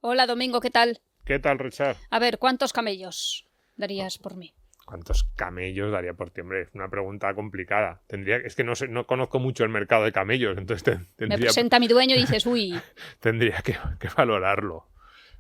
Hola, Domingo, ¿qué tal? ¿Qué tal, Richard? A ver, ¿cuántos camellos darías por mí? ¿Cuántos camellos daría por ti? Hombre, es una pregunta complicada. Es que no conozco mucho el mercado de camellos, entonces Me presenta mi dueño y dices, uy. Tendría que valorarlo.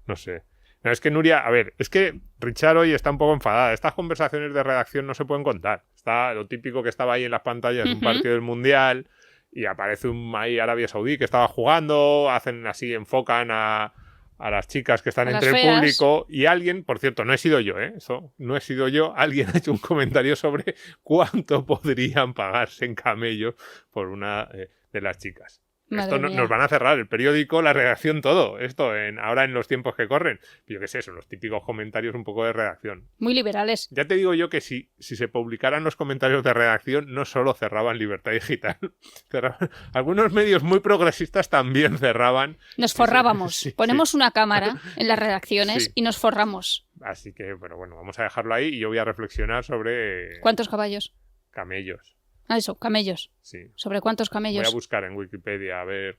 No sé. No, es que Nuria, a ver, es que Richard hoy está un poco enfadada. Estas conversaciones de redacción no se pueden contar. Está lo típico que estaba ahí en las pantallas de un partido del Mundial y aparece ahí Arabia Saudí que estaba jugando, hacen así, enfocan a las chicas que están entre el público y alguien, por cierto, no he sido yo, eso no he sido yo, alguien ha hecho un comentario sobre cuánto podrían pagarse en camellos por una de las chicas. Esto nos van a cerrar el periódico, la redacción, todo. Esto ahora en los tiempos que corren. Yo qué sé, son los típicos comentarios un poco de redacción. Muy liberales. Ya te digo yo que si se publicaran los comentarios de redacción, no solo cerraban Libertad Digital. Algunos medios muy progresistas también cerraban. Nos forrábamos. Sí, ponemos una cámara en las redacciones y nos forramos. Así que, bueno, vamos a dejarlo ahí y yo voy a reflexionar sobre... ¿Cuántos caballos? Camellos. Ah, eso, camellos. Sí. ¿Sobre cuántos camellos? Voy a buscar en Wikipedia a ver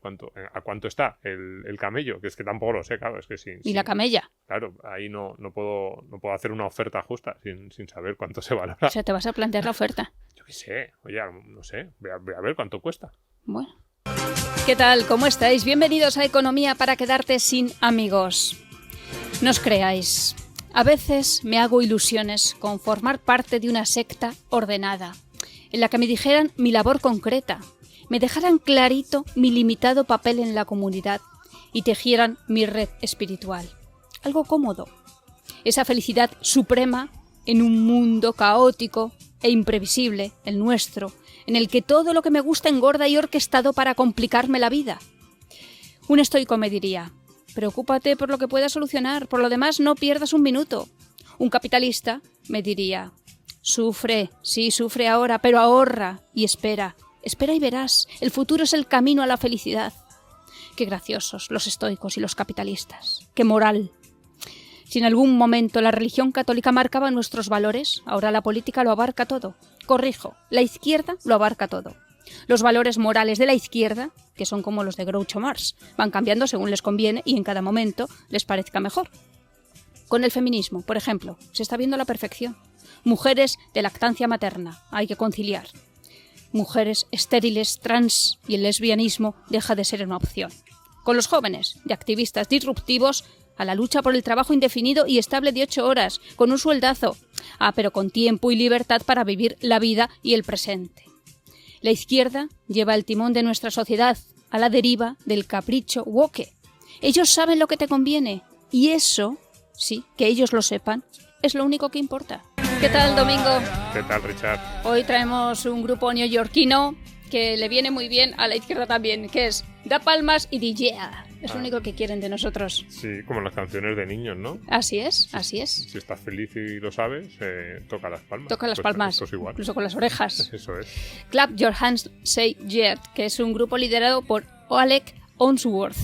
a cuánto está el camello, que es que tampoco lo sé, claro, es que sí. ¿Y la camella? Claro, ahí no puedo hacer una oferta justa sin saber cuánto se valora. O sea, te vas a plantear la oferta. Yo qué sé, oye, no sé, voy a ver cuánto cuesta. Bueno. ¿Qué tal? ¿Cómo estáis? Bienvenidos a Economía para quedarte sin amigos. No os creáis, a veces me hago ilusiones con formar parte de una secta ordenada, en la que me dijeran mi labor concreta, me dejaran clarito mi limitado papel en la comunidad y tejieran mi red espiritual. Algo cómodo. Esa felicidad suprema en un mundo caótico e imprevisible, el nuestro, en el que todo lo que me gusta engorda y orquestado para complicarme la vida. Un estoico me diría, preocúpate por lo que puedas solucionar, por lo demás no pierdas un minuto. Un capitalista me diría, sufre, sí, sufre ahora, pero ahorra y espera. Espera y verás, el futuro es el camino a la felicidad. Qué graciosos los estoicos y los capitalistas. Qué moral. Si en algún momento la religión católica marcaba nuestros valores, ahora la política lo abarca todo. Corrijo, la izquierda lo abarca todo. Los valores morales de la izquierda, que son como los de Groucho Marx, van cambiando según les conviene y en cada momento les parezca mejor. Con el feminismo, por ejemplo, se está viendo la perfección. Mujeres de lactancia materna, hay que conciliar. Mujeres estériles, trans y el lesbianismo deja de ser una opción. Con los jóvenes, de activistas disruptivos, a la lucha por el trabajo indefinido y estable de 8 horas, con un sueldazo. Pero con tiempo y libertad para vivir la vida y el presente. La izquierda lleva el timón de nuestra sociedad a la deriva del capricho woke. Ellos saben lo que te conviene y eso, sí, que ellos lo sepan, es lo único que importa. ¿Qué tal, Domingo? ¿Qué tal, Richard? Hoy traemos un grupo neoyorquino que le viene muy bien a la izquierda también, que es Da Palmas y DJ. Es lo único que quieren de nosotros. Sí, como las canciones de niños, ¿no? Así es, así es. Si estás feliz y lo sabes, toca las palmas. Toca las palmas, es igual. Incluso con las orejas. Eso es. Clap Your Hands, Say Yeah, que es un grupo liderado por Alec Onsworth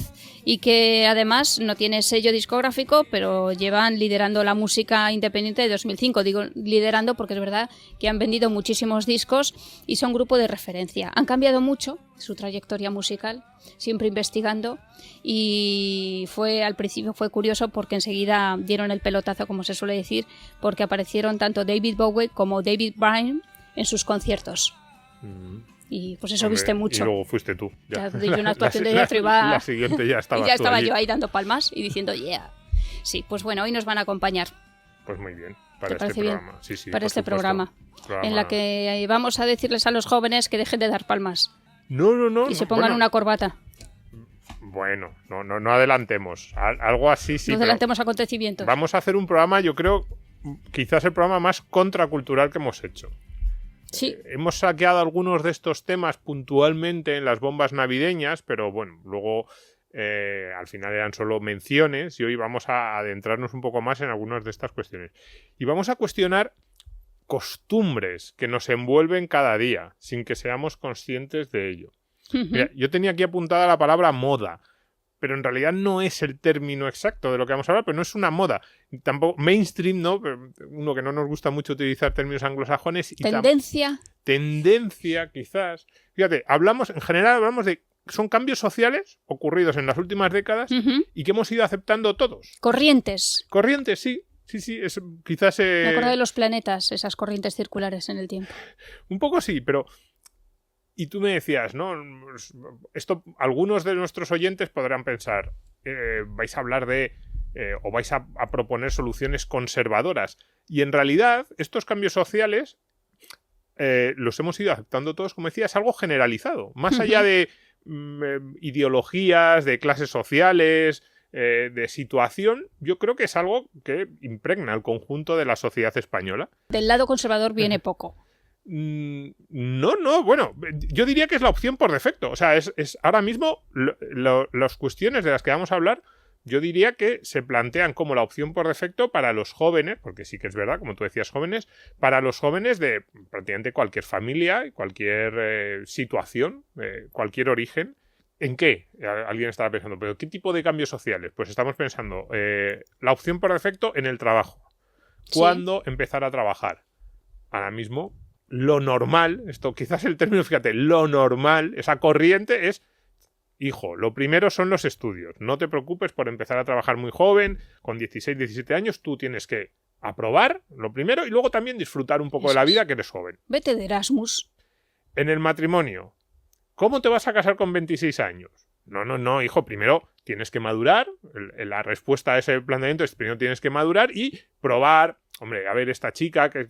y que además no tiene sello discográfico, pero llevan liderando la música independiente de 2005. Digo liderando porque es verdad que han vendido muchísimos discos y son grupo de referencia. Han cambiado mucho su trayectoria musical, siempre investigando, y al principio fue curioso porque enseguida dieron el pelotazo, como se suele decir, porque aparecieron tanto David Bowie como David Byrne en sus conciertos. Y pues eso. Hombre, viste mucho. Y luego fuiste tú. Ya di una actuación de teatro y la siguiente ya estabas y ya estaba tú yo ahí dando palmas y diciendo yeah. Sí, pues bueno, hoy nos van a acompañar. Pues muy bien, para este programa. Sí, para este programa, en la que vamos a decirles a los jóvenes que dejen de dar palmas. No. Y se pongan una corbata. Bueno, no adelantemos. Algo así sí. No adelantemos acontecimientos. Vamos a hacer un programa, yo creo, quizás el programa más contracultural que hemos hecho. Sí. Hemos saqueado algunos de estos temas puntualmente en las bombas navideñas, pero bueno, luego al final eran solo menciones y hoy vamos a adentrarnos un poco más en algunas de estas cuestiones. Y vamos a cuestionar costumbres que nos envuelven cada día, sin que seamos conscientes de ello. Mira, yo tenía aquí apuntada la palabra moda, pero en realidad no es el término exacto de lo que vamos a hablar, pero no es una moda. Tampoco mainstream, ¿no? Uno que no nos gusta mucho utilizar términos anglosajones. Tendencia. Tendencia, quizás. Fíjate, en general hablamos de son cambios sociales ocurridos en las últimas décadas y que hemos ido aceptando todos. Corrientes. Corrientes, sí. Sí, quizás... Me acuerdo de los planetas, esas corrientes circulares en el tiempo. Un poco sí, pero... Y tú me decías, ¿no? Esto, algunos de nuestros oyentes podrán pensar, vais a hablar de... o vais a proponer soluciones conservadoras. Y en realidad, estos cambios sociales los hemos ido aceptando todos, como decía, es algo generalizado. Más allá de ideologías, de clases sociales... de situación, yo creo que es algo que impregna el conjunto de la sociedad española. Del lado conservador viene poco. No, bueno, yo diría que es la opción por defecto. O sea, es ahora mismo las cuestiones de las que vamos a hablar, yo diría que se plantean como la opción por defecto para los jóvenes, porque sí que es verdad, como tú decías, jóvenes, para los jóvenes de prácticamente cualquier familia, cualquier situación, cualquier origen. ¿En qué? Alguien estará pensando, ¿pero qué tipo de cambios sociales? Pues estamos pensando, la opción por defecto en el trabajo. ¿Cuándo empezar a trabajar? Ahora mismo, lo normal, esto quizás el término, fíjate, lo normal, esa corriente es, hijo, lo primero son los estudios. No te preocupes por empezar a trabajar muy joven, con 16, 17 años, tú tienes que aprobar, lo primero, y luego también disfrutar un poco de la vida que eres joven. Vete de Erasmus. En el matrimonio, ¿cómo te vas a casar con 26 años? No, hijo, primero tienes que madurar. La respuesta a ese planteamiento es primero tienes que madurar y probar. Hombre, a ver, esta chica que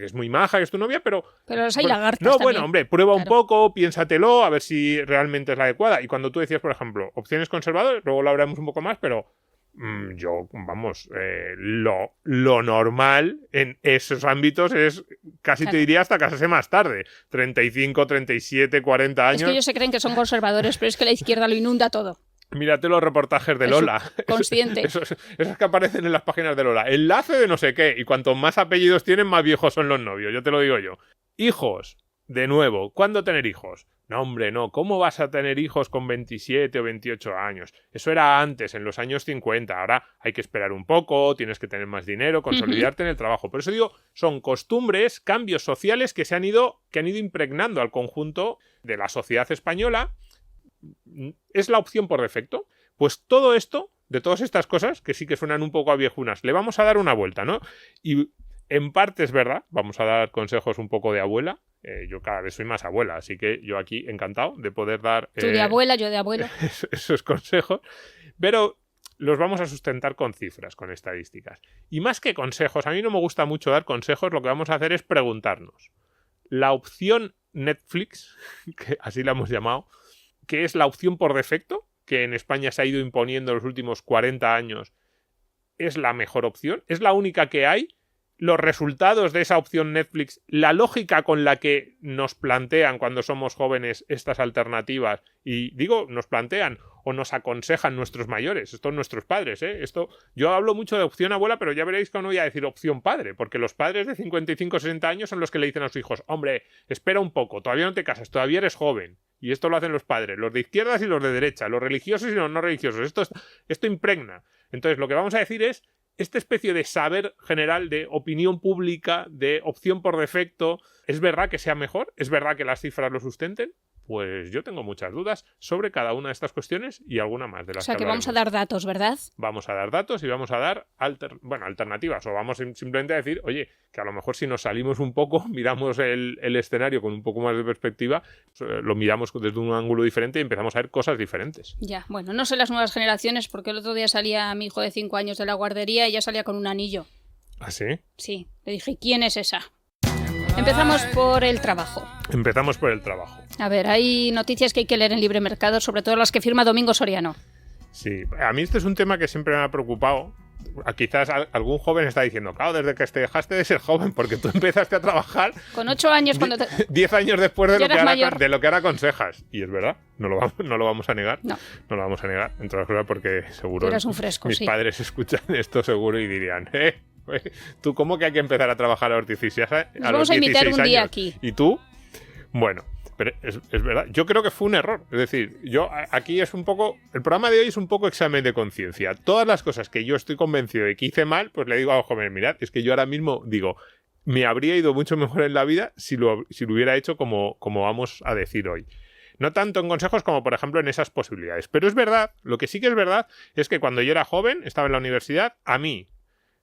es muy maja, que es tu novia, pero los hay lagartas no, también. bueno, hombre, prueba un poco, piénsatelo, a ver si realmente es la adecuada. Y cuando tú decías, por ejemplo, opciones conservadoras, luego lo hablaremos un poco más, pero lo normal en esos ámbitos es, casi te diría, hasta casarse más tarde. 35, 37, 40 años. Es que ellos se creen que son conservadores, pero es que la izquierda lo inunda todo. Mírate los reportajes de Lola. Consciente. Esos que aparecen en las páginas de Lola. Enlace de no sé qué. Y cuanto más apellidos tienen, más viejos son los novios. Yo te lo digo yo. Hijos. De nuevo. ¿Cuándo tener hijos? No, hombre, no. ¿Cómo vas a tener hijos con 27 o 28 años? Eso era antes, en los años 50. Ahora hay que esperar un poco, tienes que tener más dinero, consolidarte en el trabajo. Por eso digo, son costumbres, cambios sociales que han ido impregnando al conjunto de la sociedad española. ¿Es la opción por defecto? Pues todo esto, de todas estas cosas, que sí que suenan un poco a viejunas, le vamos a dar una vuelta, ¿no? Y en parte es verdad, vamos a dar consejos un poco de abuela. Yo cada vez soy más abuela, así que yo aquí encantado de poder dar... Tú de abuela, yo de abuelo. Esos consejos, pero los vamos a sustentar con cifras, con estadísticas. Y más que consejos, a mí no me gusta mucho dar consejos, lo que vamos a hacer es preguntarnos. La opción Netflix, que así la hemos llamado, que es la opción por defecto, que en España se ha ido imponiendo en los últimos 40 años, ¿es la mejor opción? ¿Es la única que hay? Los resultados de esa opción Netflix, la lógica con la que nos plantean cuando somos jóvenes estas alternativas, y digo, nos plantean o nos aconsejan nuestros mayores, estos nuestros padres, Esto, yo hablo mucho de opción abuela, pero ya veréis que no voy a decir opción padre, porque los padres de 55 o 60 años son los que le dicen a sus hijos, hombre, espera un poco, todavía no te casas, todavía eres joven. Y esto lo hacen los padres, los de izquierdas y los de derecha, los religiosos y los no religiosos. Esto impregna. Entonces, lo que vamos a decir es esta especie de saber general, de opinión pública, de opción por defecto. ¿Es verdad que sea mejor? ¿Es verdad que las cifras lo sustenten? Pues yo tengo muchas dudas sobre cada una de estas cuestiones y alguna más de las que hablaremos. Vamos a dar datos, ¿verdad? Vamos a dar datos y vamos a dar alternativas. O vamos simplemente a decir, oye, que a lo mejor si nos salimos un poco, miramos el escenario con un poco más de perspectiva, lo miramos desde un ángulo diferente y empezamos a ver cosas diferentes. Ya, bueno, no sé las nuevas generaciones, porque el otro día salía mi hijo de 5 años de la guardería y ya salía con un anillo. ¿Ah, sí? Sí, le dije, ¿quién es esa? Empezamos por el trabajo. Empezamos por el trabajo. A ver, hay noticias que hay que leer en Libre Mercado, sobre todo las que firma Domingo Soriano. Sí, a mí este es un tema que siempre me ha preocupado. Quizás algún joven está diciendo, claro, desde que te dejaste de ser joven, porque tú empezaste a trabajar... Con 8 años cuando 10 años después de lo que ahora aconsejas. Y es verdad, no lo vamos a negar. No lo vamos a negar, entre otras cosas, porque seguro eras un fresco, mis padres escuchan esto seguro y dirían, ¿tú cómo que hay que empezar a trabajar a los 16 años? Nos vamos a invitar un día aquí. ¿Y tú? Bueno, pero es verdad. Yo creo que fue un error. Es decir, aquí es un poco... El programa de hoy es un poco examen de conciencia. Todas las cosas que yo estoy convencido de que hice mal, pues le digo a los jóvenes, mirad, es que yo ahora mismo digo, me habría ido mucho mejor en la vida si lo hubiera hecho como vamos a decir hoy. No tanto en consejos como, por ejemplo, en esas posibilidades. Pero es verdad, lo que sí que es verdad es que cuando yo era joven, estaba en la universidad, a mí,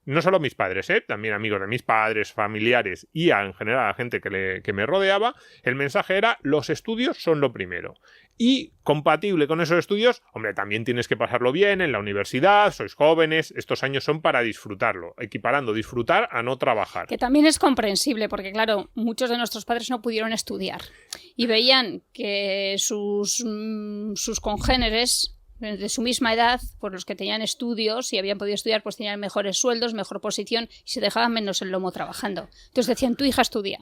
no solo mis padres, también amigos de mis padres, familiares y en general a la gente que me rodeaba, el mensaje era: los estudios son lo primero. Y compatible con esos estudios, hombre, también tienes que pasarlo bien en la universidad, sois jóvenes, estos años son para disfrutarlo, equiparando disfrutar a no trabajar. Que también es comprensible, porque claro, muchos de nuestros padres no pudieron estudiar y veían que sus congéneres de su misma edad, por los que tenían estudios y habían podido estudiar, pues tenían mejores sueldos, mejor posición y se dejaban menos el lomo trabajando. Entonces decían: tu hija estudia.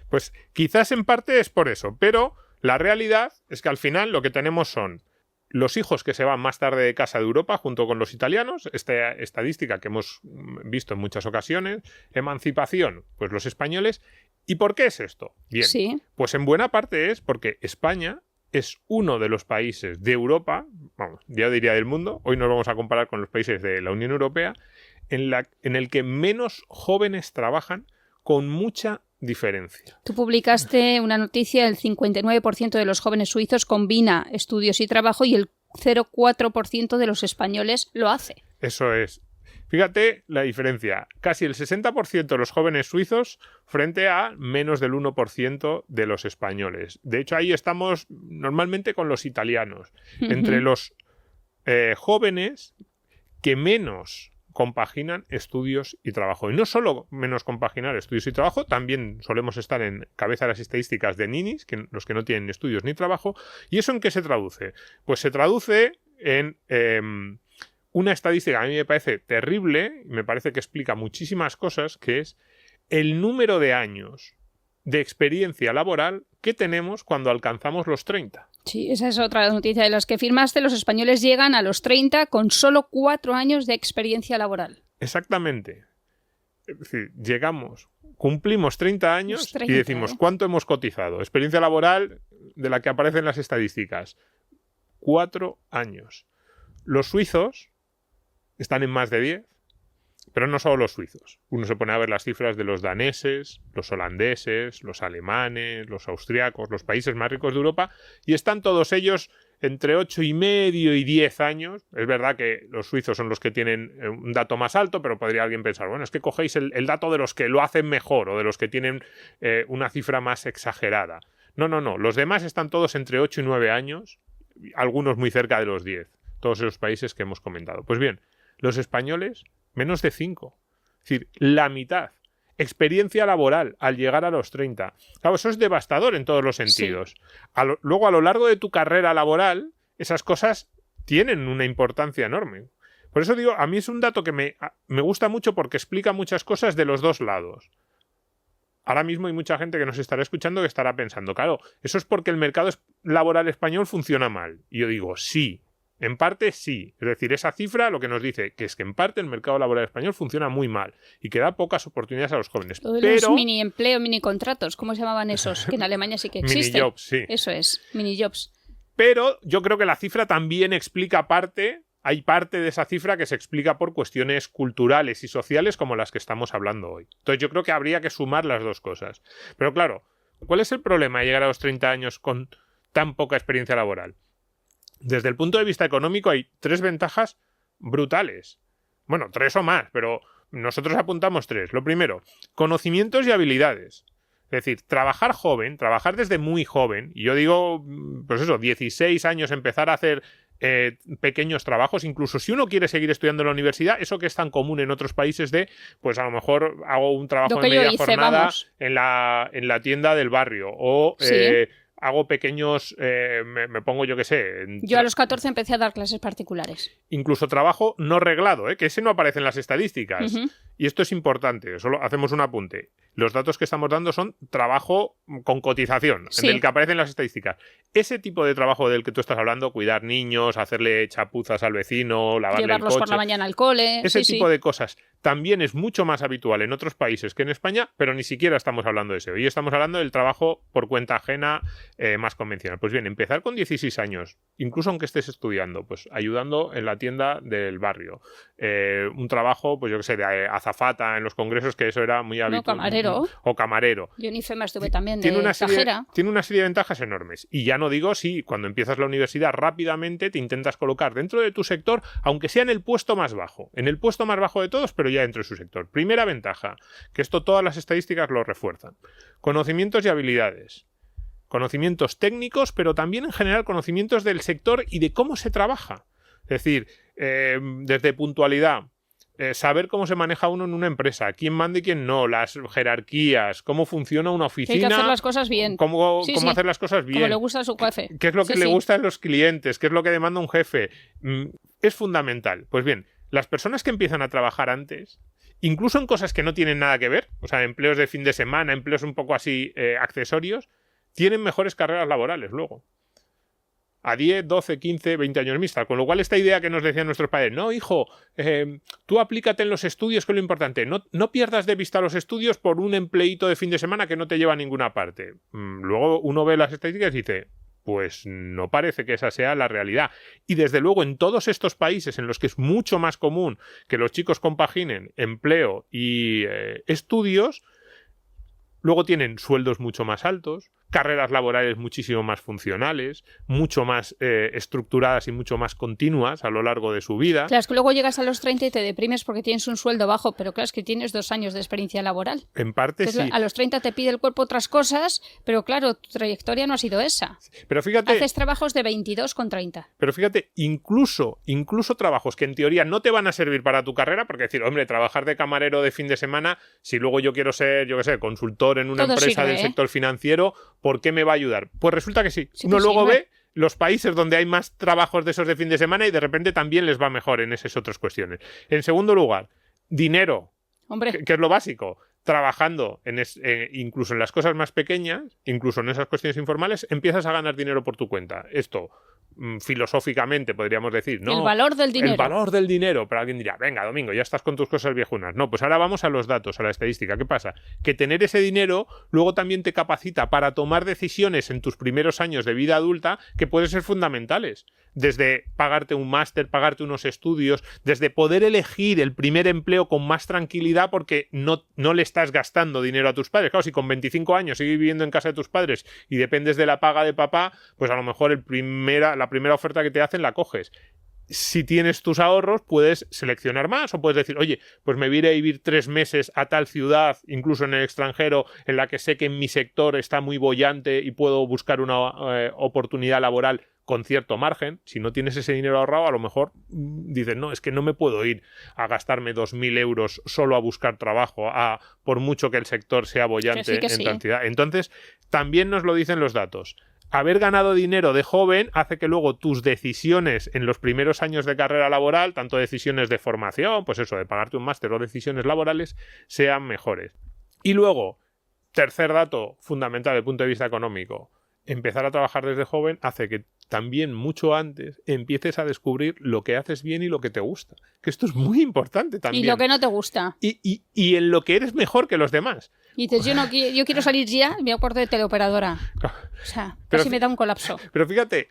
Pues quizás en parte es por eso, pero la realidad es que al final lo que tenemos son los hijos que se van más tarde de casa de Europa junto con los italianos, esta estadística que hemos visto en muchas ocasiones, emancipación, pues los españoles. ¿Y por qué es esto? Bien, sí. Pues en buena parte es porque España es uno de los países de Europa, vamos, ya diría del mundo, hoy nos vamos a comparar con los países de la Unión Europea, en el que menos jóvenes trabajan, con mucha diferencia. Tú publicaste una noticia: el 59% de los jóvenes suizos combina estudios y trabajo y el 0,4% de los españoles lo hace. Eso es. Fíjate la diferencia. Casi el 60% de los jóvenes suizos frente a menos del 1% de los españoles. De hecho, ahí estamos normalmente con los italianos. Entre los jóvenes que menos compaginan estudios y trabajo. Y no solo menos compaginar estudios y trabajo, también solemos estar en cabeza de las estadísticas de ninis, los que no tienen estudios ni trabajo. ¿Y eso en qué se traduce? Pues se traduce en una estadística que a mí me parece terrible, y me parece que explica muchísimas cosas, que es el número de años de experiencia laboral que tenemos cuando alcanzamos los 30. Sí, esa es otra noticia de las que firmaste. Los españoles llegan a los 30 con solo 4 años de experiencia laboral. Exactamente. Es decir, cumplimos 30 años y decimos: ¿cuánto hemos cotizado? Experiencia laboral de la que aparecen las estadísticas: 4 años. Los suizos están en más de 10, pero no solo los suizos. Uno se pone a ver las cifras de los daneses, los holandeses, los alemanes, los austriacos, los países más ricos de Europa, y están todos ellos entre 8,5 y 10 años. Es verdad que los suizos son los que tienen un dato más alto, pero podría alguien pensar: bueno, es que cogéis el dato de los que lo hacen mejor o de los que tienen una cifra más exagerada. No. Los demás están todos entre 8 y 9 años, algunos muy cerca de los 10. Todos esos países que hemos comentado. Pues bien, los españoles, menos de 5. Es decir, la mitad. Experiencia laboral al llegar a los 30. Claro, eso es devastador en todos los sentidos. Sí. Luego, a lo largo de tu carrera laboral, esas cosas tienen una importancia enorme. Por eso digo, a mí es un dato que me gusta mucho porque explica muchas cosas de los dos lados. Ahora mismo hay mucha gente que nos estará escuchando que estará pensando: claro, eso es porque el mercado laboral español funciona mal. Y yo digo: sí. En parte sí, es decir, esa cifra lo que nos dice que es que en parte el mercado laboral español funciona muy mal y que da pocas oportunidades a los jóvenes. Los mini empleo, mini contratos, ¿cómo se llamaban esos? Que en Alemania sí que existen. Mini jobs, sí. Eso es, mini jobs. Pero yo creo que la cifra también explica hay parte de esa cifra que se explica por cuestiones culturales y sociales como las que estamos hablando hoy. Entonces yo creo que habría que sumar las dos cosas. Pero claro, ¿cuál es el problema de llegar a los 30 años con tan poca experiencia laboral? Desde el punto de vista económico hay 3 ventajas brutales. Bueno, 3 o más, pero nosotros apuntamos 3. Lo primero, conocimientos y habilidades. Es decir, trabajar joven, trabajar desde muy joven, y yo digo, pues eso, 16 años, empezar a hacer pequeños trabajos, incluso si uno quiere seguir estudiando en la universidad, eso que es tan común en otros países pues a lo mejor hago un trabajo de media jornada en la tienda del barrio, o sí. Hago pequeños, me pongo yo qué sé. Yo a los 14 empecé a dar clases particulares. Incluso trabajo no reglado, que ese no aparece en las estadísticas. Y esto es importante, solo hacemos un apunte. Los datos que estamos dando son trabajo con cotización, sí, del que aparecen las estadísticas. Ese tipo de trabajo del que tú estás hablando, cuidar niños, hacerle chapuzas al vecino, lavarle llevarlos el coche, por la mañana al cole. Ese tipo de cosas también es mucho más habitual en otros países que en España, pero ni siquiera estamos hablando de eso. Hoy estamos hablando del trabajo por cuenta ajena más convencional. Pues bien, empezar con 16 años, incluso aunque estés estudiando, pues ayudando en la tienda del barrio. Un trabajo, pues yo qué sé, de azafata en los congresos, que eso era muy habitual. camarero. O camarero. Yo en IFEMA estuve también Tiene de una cajera. Tiene una serie de ventajas enormes. Y ya no digo si cuando empiezas la universidad rápidamente te intentas colocar dentro de tu sector, aunque sea en el puesto más bajo. En el puesto más bajo de todos, pero ya dentro de su sector. Primera ventaja, que esto todas las estadísticas lo refuerzan. Conocimientos y habilidades. Conocimientos técnicos, pero también en general conocimientos del sector y de cómo se trabaja. Es decir, desde puntualidad, saber cómo se maneja uno en una empresa, quién manda y quién no, las jerarquías, cómo funciona una oficina. Hay que hacer las cosas bien. Cómo hacer las cosas bien. Como le gusta a su jefe. ¿Qué es lo que le gusta a los clientes? ¿Qué es lo que demanda un jefe? Es fundamental. Pues bien, las personas que empiezan a trabajar antes, incluso en cosas que no tienen nada que ver, o sea, empleos de fin de semana, empleos un poco así accesorios, tienen mejores carreras laborales luego. A 10, 12, 15, 20 años vista. Con lo cual esta idea que nos decían nuestros padres, no, hijo, tú aplícate en los estudios, que es lo importante. No pierdas de vista los estudios por un empleíto de fin de semana que no te lleva a ninguna parte. Luego uno ve las estadísticas y dice, pues no parece que esa sea la realidad. Y desde luego en todos estos países en los que es mucho más común que los chicos compaginen empleo y estudios, luego tienen sueldos mucho más altos, carreras laborales muchísimo más funcionales, mucho más estructuradas y mucho más continuas a lo largo de su vida. Claro, es que luego llegas a los 30 y te deprimes porque tienes un sueldo bajo, pero claro, es que tienes 2 años de experiencia laboral. En parte entonces, sí. A los 30 te pide el cuerpo otras cosas, pero claro, tu trayectoria no ha sido esa. Pero fíjate, haces trabajos de 22 con 30. Pero fíjate, incluso trabajos que en teoría no te van a servir para tu carrera, porque decir, hombre, trabajar de camarero de fin de semana, si luego yo quiero ser, yo qué sé, consultor en una empresa del sector financiero, ¿por qué me va a ayudar? Pues resulta que sí. Uno luego ve los países donde hay más trabajos de esos de fin de semana y de repente también les va mejor en esas otras cuestiones. En segundo lugar, dinero. Hombre. Que es lo básico. Trabajando incluso en las cosas más pequeñas, incluso en esas cuestiones informales, empiezas a ganar dinero por tu cuenta. Esto, filosóficamente, podríamos decir, ¿no? El valor del dinero. El valor del dinero. Pero alguien dirá, venga, Domingo, ya estás con tus cosas viejunas. No, pues ahora vamos a los datos, a la estadística. ¿Qué pasa? Que tener ese dinero luego también te capacita para tomar decisiones en tus primeros años de vida adulta que pueden ser fundamentales. Desde pagarte un máster, pagarte unos estudios, desde poder elegir el primer empleo con más tranquilidad porque no le estás gastando dinero a tus padres. Claro, si con 25 años sigues viviendo en casa de tus padres y dependes de la paga de papá, pues a lo mejor la primera oferta que te hacen la coges. Si tienes tus ahorros, puedes seleccionar más o puedes decir, oye, pues me voy a ir a vivir 3 meses a tal ciudad, incluso en el extranjero, en la que sé que en mi sector está muy boyante y puedo buscar una oportunidad laboral con cierto margen. Si no tienes ese dinero ahorrado, a lo mejor dices, no, es que no me puedo ir a gastarme 2.000 euros solo a buscar trabajo, por mucho que el sector sea boyante en cantidad. Entonces, también nos lo dicen los datos. Haber ganado dinero de joven hace que luego tus decisiones en los primeros años de carrera laboral, tanto decisiones de formación, pues eso, de pagarte un máster o decisiones laborales, sean mejores. Y luego, tercer dato fundamental desde el punto de vista económico, empezar a trabajar desde joven hace que también mucho antes empieces a descubrir lo que haces bien y lo que te gusta. Que esto es muy importante también. Y lo que no te gusta. Y en lo que eres mejor que los demás. Y dices, yo quiero salir ya, me acuerdo de teleoperadora. O sea, casi me da un colapso. Pero fíjate,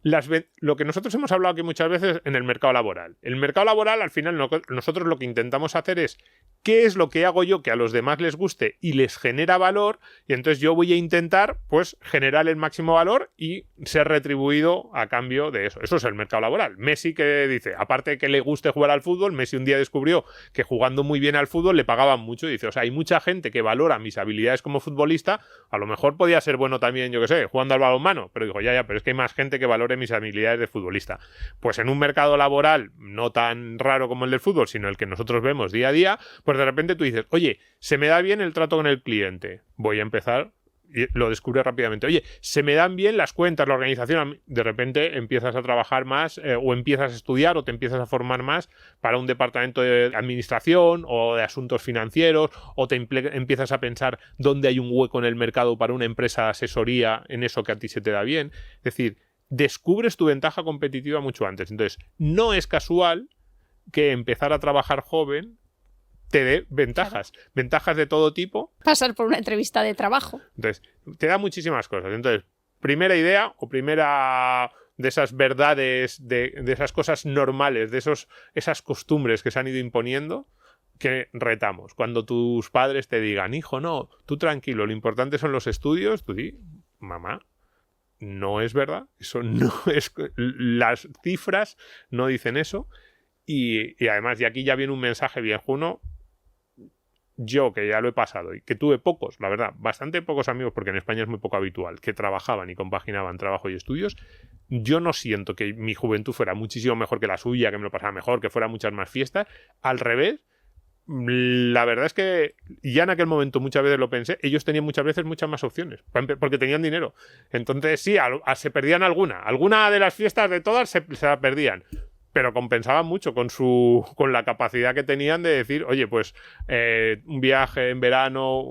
lo que nosotros hemos hablado aquí muchas veces en el mercado laboral. El mercado laboral, al final, nosotros lo que intentamos hacer es qué es lo que hago yo que a los demás les guste y les genera valor, y entonces yo voy a intentar, pues, generar el máximo valor y ser retribuido a cambio de eso. Eso es el mercado laboral. Messi, que dice, aparte de que le guste jugar al fútbol, Messi un día descubrió que jugando muy bien al fútbol le pagaban mucho, y dice, o sea, hay mucha gente que valora mis habilidades como futbolista, a lo mejor podía ser bueno también, yo qué sé, jugando al balonmano, pero dijo, ya, pero es que hay más gente que valore mis habilidades de futbolista. Pues en un mercado laboral no tan raro como el del fútbol, sino el que nosotros vemos día a día, pues de repente tú dices, oye, se me da bien el trato con el cliente, voy a empezar, y lo descubres rápidamente, oye, se me dan bien las cuentas, la organización, de repente empiezas a trabajar más o empiezas a estudiar o te empiezas a formar más para un departamento de administración o de asuntos financieros, o te empiezas a pensar dónde hay un hueco en el mercado para una empresa de asesoría en eso que a ti se te da bien. Es decir, descubres tu ventaja competitiva mucho antes. Entonces, no es casual que empezar a trabajar joven te dé ventajas. Claro. Ventajas de todo tipo. Pasar por una entrevista de trabajo. Entonces, te da muchísimas cosas. Entonces, primera idea o primera de esas verdades, de esas cosas normales, de esas costumbres que se han ido imponiendo, que retamos. Cuando tus padres te digan, hijo, no, tú tranquilo, lo importante son los estudios, tú di, mamá, no es verdad, eso no es, las cifras no dicen eso, y además, y aquí ya viene un mensaje viejuno. Yo, que ya lo he pasado y que tuve pocos, la verdad, bastante pocos amigos, porque en España es muy poco habitual, que trabajaban y compaginaban trabajo y estudios, yo no siento que mi juventud fuera muchísimo mejor que la suya, que me lo pasaba mejor, que fuera muchas más fiestas. Al revés, la verdad es que ya en aquel momento muchas veces lo pensé, ellos tenían muchas veces muchas más opciones, porque tenían dinero. Entonces sí, se perdían alguna de las fiestas de todas se la perdían. Pero compensaban mucho con la capacidad que tenían de decir, oye, pues un viaje en verano,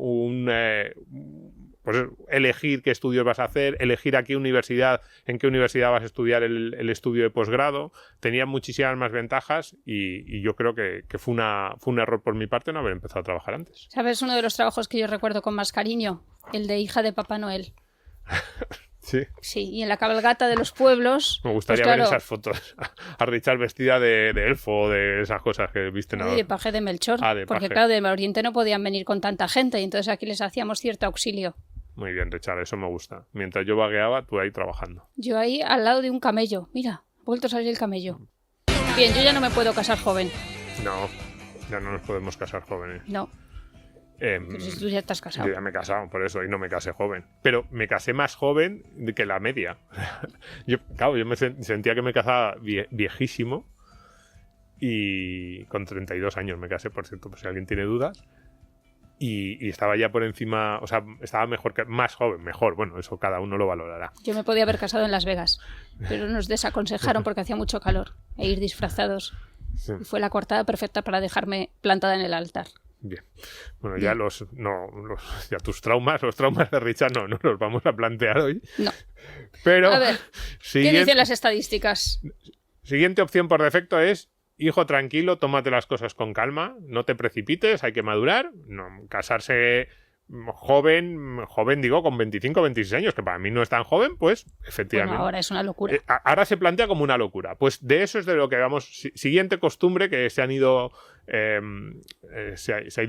pues elegir qué estudios vas a hacer, elegir en qué universidad vas a estudiar el estudio de posgrado. Tenían muchísimas más ventajas y yo creo que fue un error por mi parte no haber empezado a trabajar antes. ¿Sabes uno de los trabajos que yo recuerdo con más cariño? El de hija de Papá Noel. Sí. Sí, y en la cabalgata de los pueblos... Me gustaría ver esas fotos. A Richard vestida de elfo o de esas cosas que visten ahora. De paje de Melchor. Porque paje. Claro, de Oriente no podían venir con tanta gente y entonces aquí les hacíamos cierto auxilio. Muy bien, Richard, eso me gusta. Mientras yo vagueaba, tú ahí trabajando. Yo ahí al lado de un camello. Mira, ha vuelto a salir el camello. Bien, yo ya no me puedo casar joven. No, ya no nos podemos casar jóvenes. No. Pero si tú ya estás casado. Yo ya me he casado, por eso, y no me casé joven. Pero me casé más joven que la media. Yo me sentía que me casaba viejísimo. Y con 32 años me casé, por cierto, por si alguien tiene dudas. Y estaba ya por encima, o sea, estaba más joven, mejor. Bueno, eso cada uno lo valorará. Yo me podía haber casado en Las Vegas, pero nos desaconsejaron porque hacía mucho calor e ir disfrazados. Sí. Y fue la coartada perfecta para dejarme plantada en el altar. Bien. Bueno, ya ya tus traumas, los traumas de Richard no los vamos a plantear hoy. No. Pero a ver, ¿qué dicen las estadísticas? Siguiente opción por defecto es: hijo, tranquilo, tómate las cosas con calma, no te precipites, hay que madurar. No, casarse joven digo, con 25 o 26 años, que para mí no es tan joven, pues efectivamente. Bueno, ahora es una locura. Ahora se plantea como una locura. Pues de eso es de lo que vamos. Siguiente costumbre que se ha ido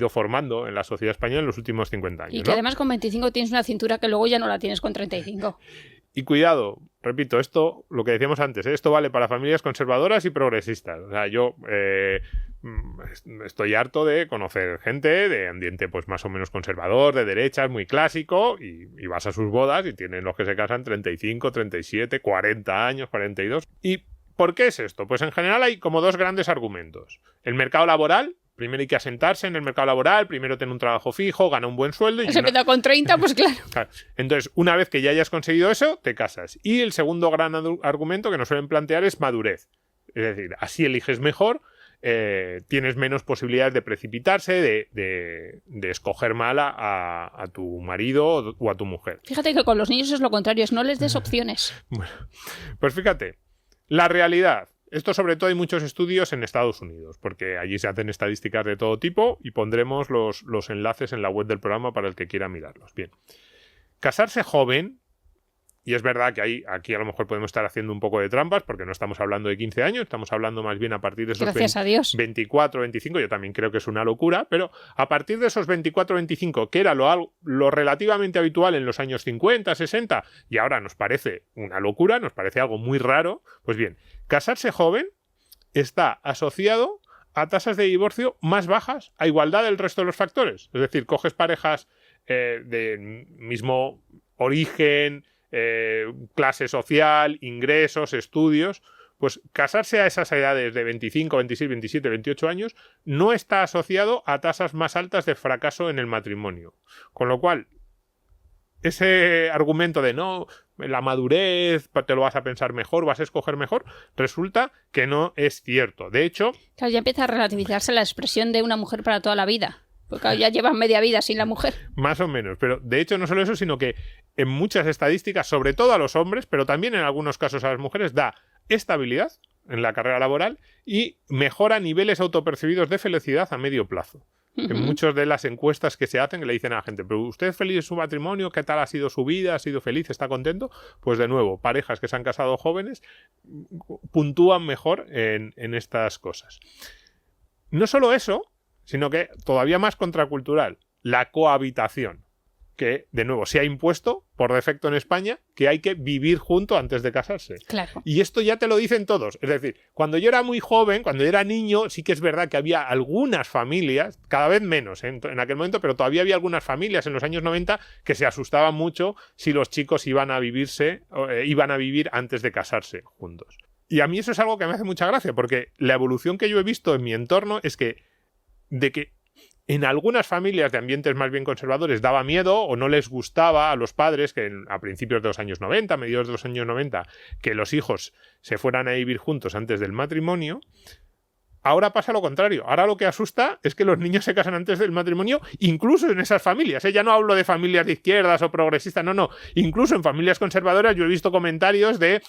formando en la sociedad española en los últimos 50 años. Y que además con 25 tienes una cintura que luego ya no la tienes con 35. Y cuidado, repito, esto, lo que decíamos antes, esto vale para familias conservadoras y progresistas. O sea, yo estoy harto de conocer gente de ambiente pues más o menos conservador, de derechas, muy clásico, y vas a sus bodas y tienen los que se casan 35, 37, 40 años, 42. ¿Y por qué es esto? Pues en general hay como dos grandes argumentos. El mercado laboral. Primero hay que asentarse en el mercado laboral, primero tener un trabajo fijo, ganar un buen sueldo. Eso queda con 30, pues claro. Entonces, una vez que ya hayas conseguido eso, te casas. Y el segundo gran argumento que nos suelen plantear es madurez. Es decir, así eliges mejor, tienes menos posibilidades de precipitarse, de escoger mal a tu marido o a tu mujer. Fíjate que con los niños es lo contrario, es no les des opciones. Bueno, pues fíjate, la realidad. Esto sobre todo hay muchos estudios en Estados Unidos, porque allí se hacen estadísticas de todo tipo y pondremos los enlaces en la web del programa para el que quiera mirarlos. Bien. Casarse joven, y es verdad que aquí a lo mejor podemos estar haciendo un poco de trampas, porque no estamos hablando de 15 años, estamos hablando más bien a partir de esos 24, 25, yo también creo que es una locura, pero a partir de esos 24, 25, que era lo relativamente habitual en los años 50, 60, y ahora nos parece una locura, nos parece algo muy raro, pues bien, casarse joven está asociado a tasas de divorcio más bajas a igualdad del resto de los factores. Es decir, coges parejas de mismo origen, clase social, ingresos, estudios, pues casarse a esas edades de 25, 26, 27, 28 años no está asociado a tasas más altas de fracaso en el matrimonio. Con lo cual, ese argumento de no, la madurez, te lo vas a pensar mejor, vas a escoger mejor, resulta que no es cierto. De hecho... Claro, ya empieza a relativizarse la expresión de una mujer para toda la vida. Porque ya llevan media vida sin la mujer. Más o menos. Pero de hecho no solo eso, sino que en muchas estadísticas, sobre todo a los hombres, pero también en algunos casos a las mujeres, da estabilidad en la carrera laboral y mejora niveles autopercibidos de felicidad a medio plazo. En muchas de las encuestas que se hacen, que le dicen a la gente, ¿pero usted es feliz en su matrimonio? ¿Qué tal ha sido su vida? ¿Ha sido feliz? ¿Está contento? Pues de nuevo, parejas que se han casado jóvenes puntúan mejor en estas cosas. No solo eso, sino que todavía más contracultural, la cohabitación, que, de nuevo, se ha impuesto por defecto en España que hay que vivir junto antes de casarse. Claro. Y esto ya te lo dicen todos. Es decir, cuando yo era muy joven, cuando yo era niño, sí que es verdad que había algunas familias, cada vez menos en aquel momento, pero todavía había algunas familias en los años 90 que se asustaban mucho si los chicos iban a vivir antes de casarse juntos. Y a mí eso es algo que me hace mucha gracia, porque la evolución que yo he visto en mi entorno es que en algunas familias de ambientes más bien conservadores daba miedo o no les gustaba a los padres que a principios de los años 90, mediados de los años 90, que los hijos se fueran a vivir juntos antes del matrimonio. Ahora pasa lo contrario. Ahora lo que asusta es que los niños se casan antes del matrimonio, incluso en esas familias. Ya no hablo de familias de izquierdas o progresistas, no. Incluso en familias conservadoras yo he visto comentarios de...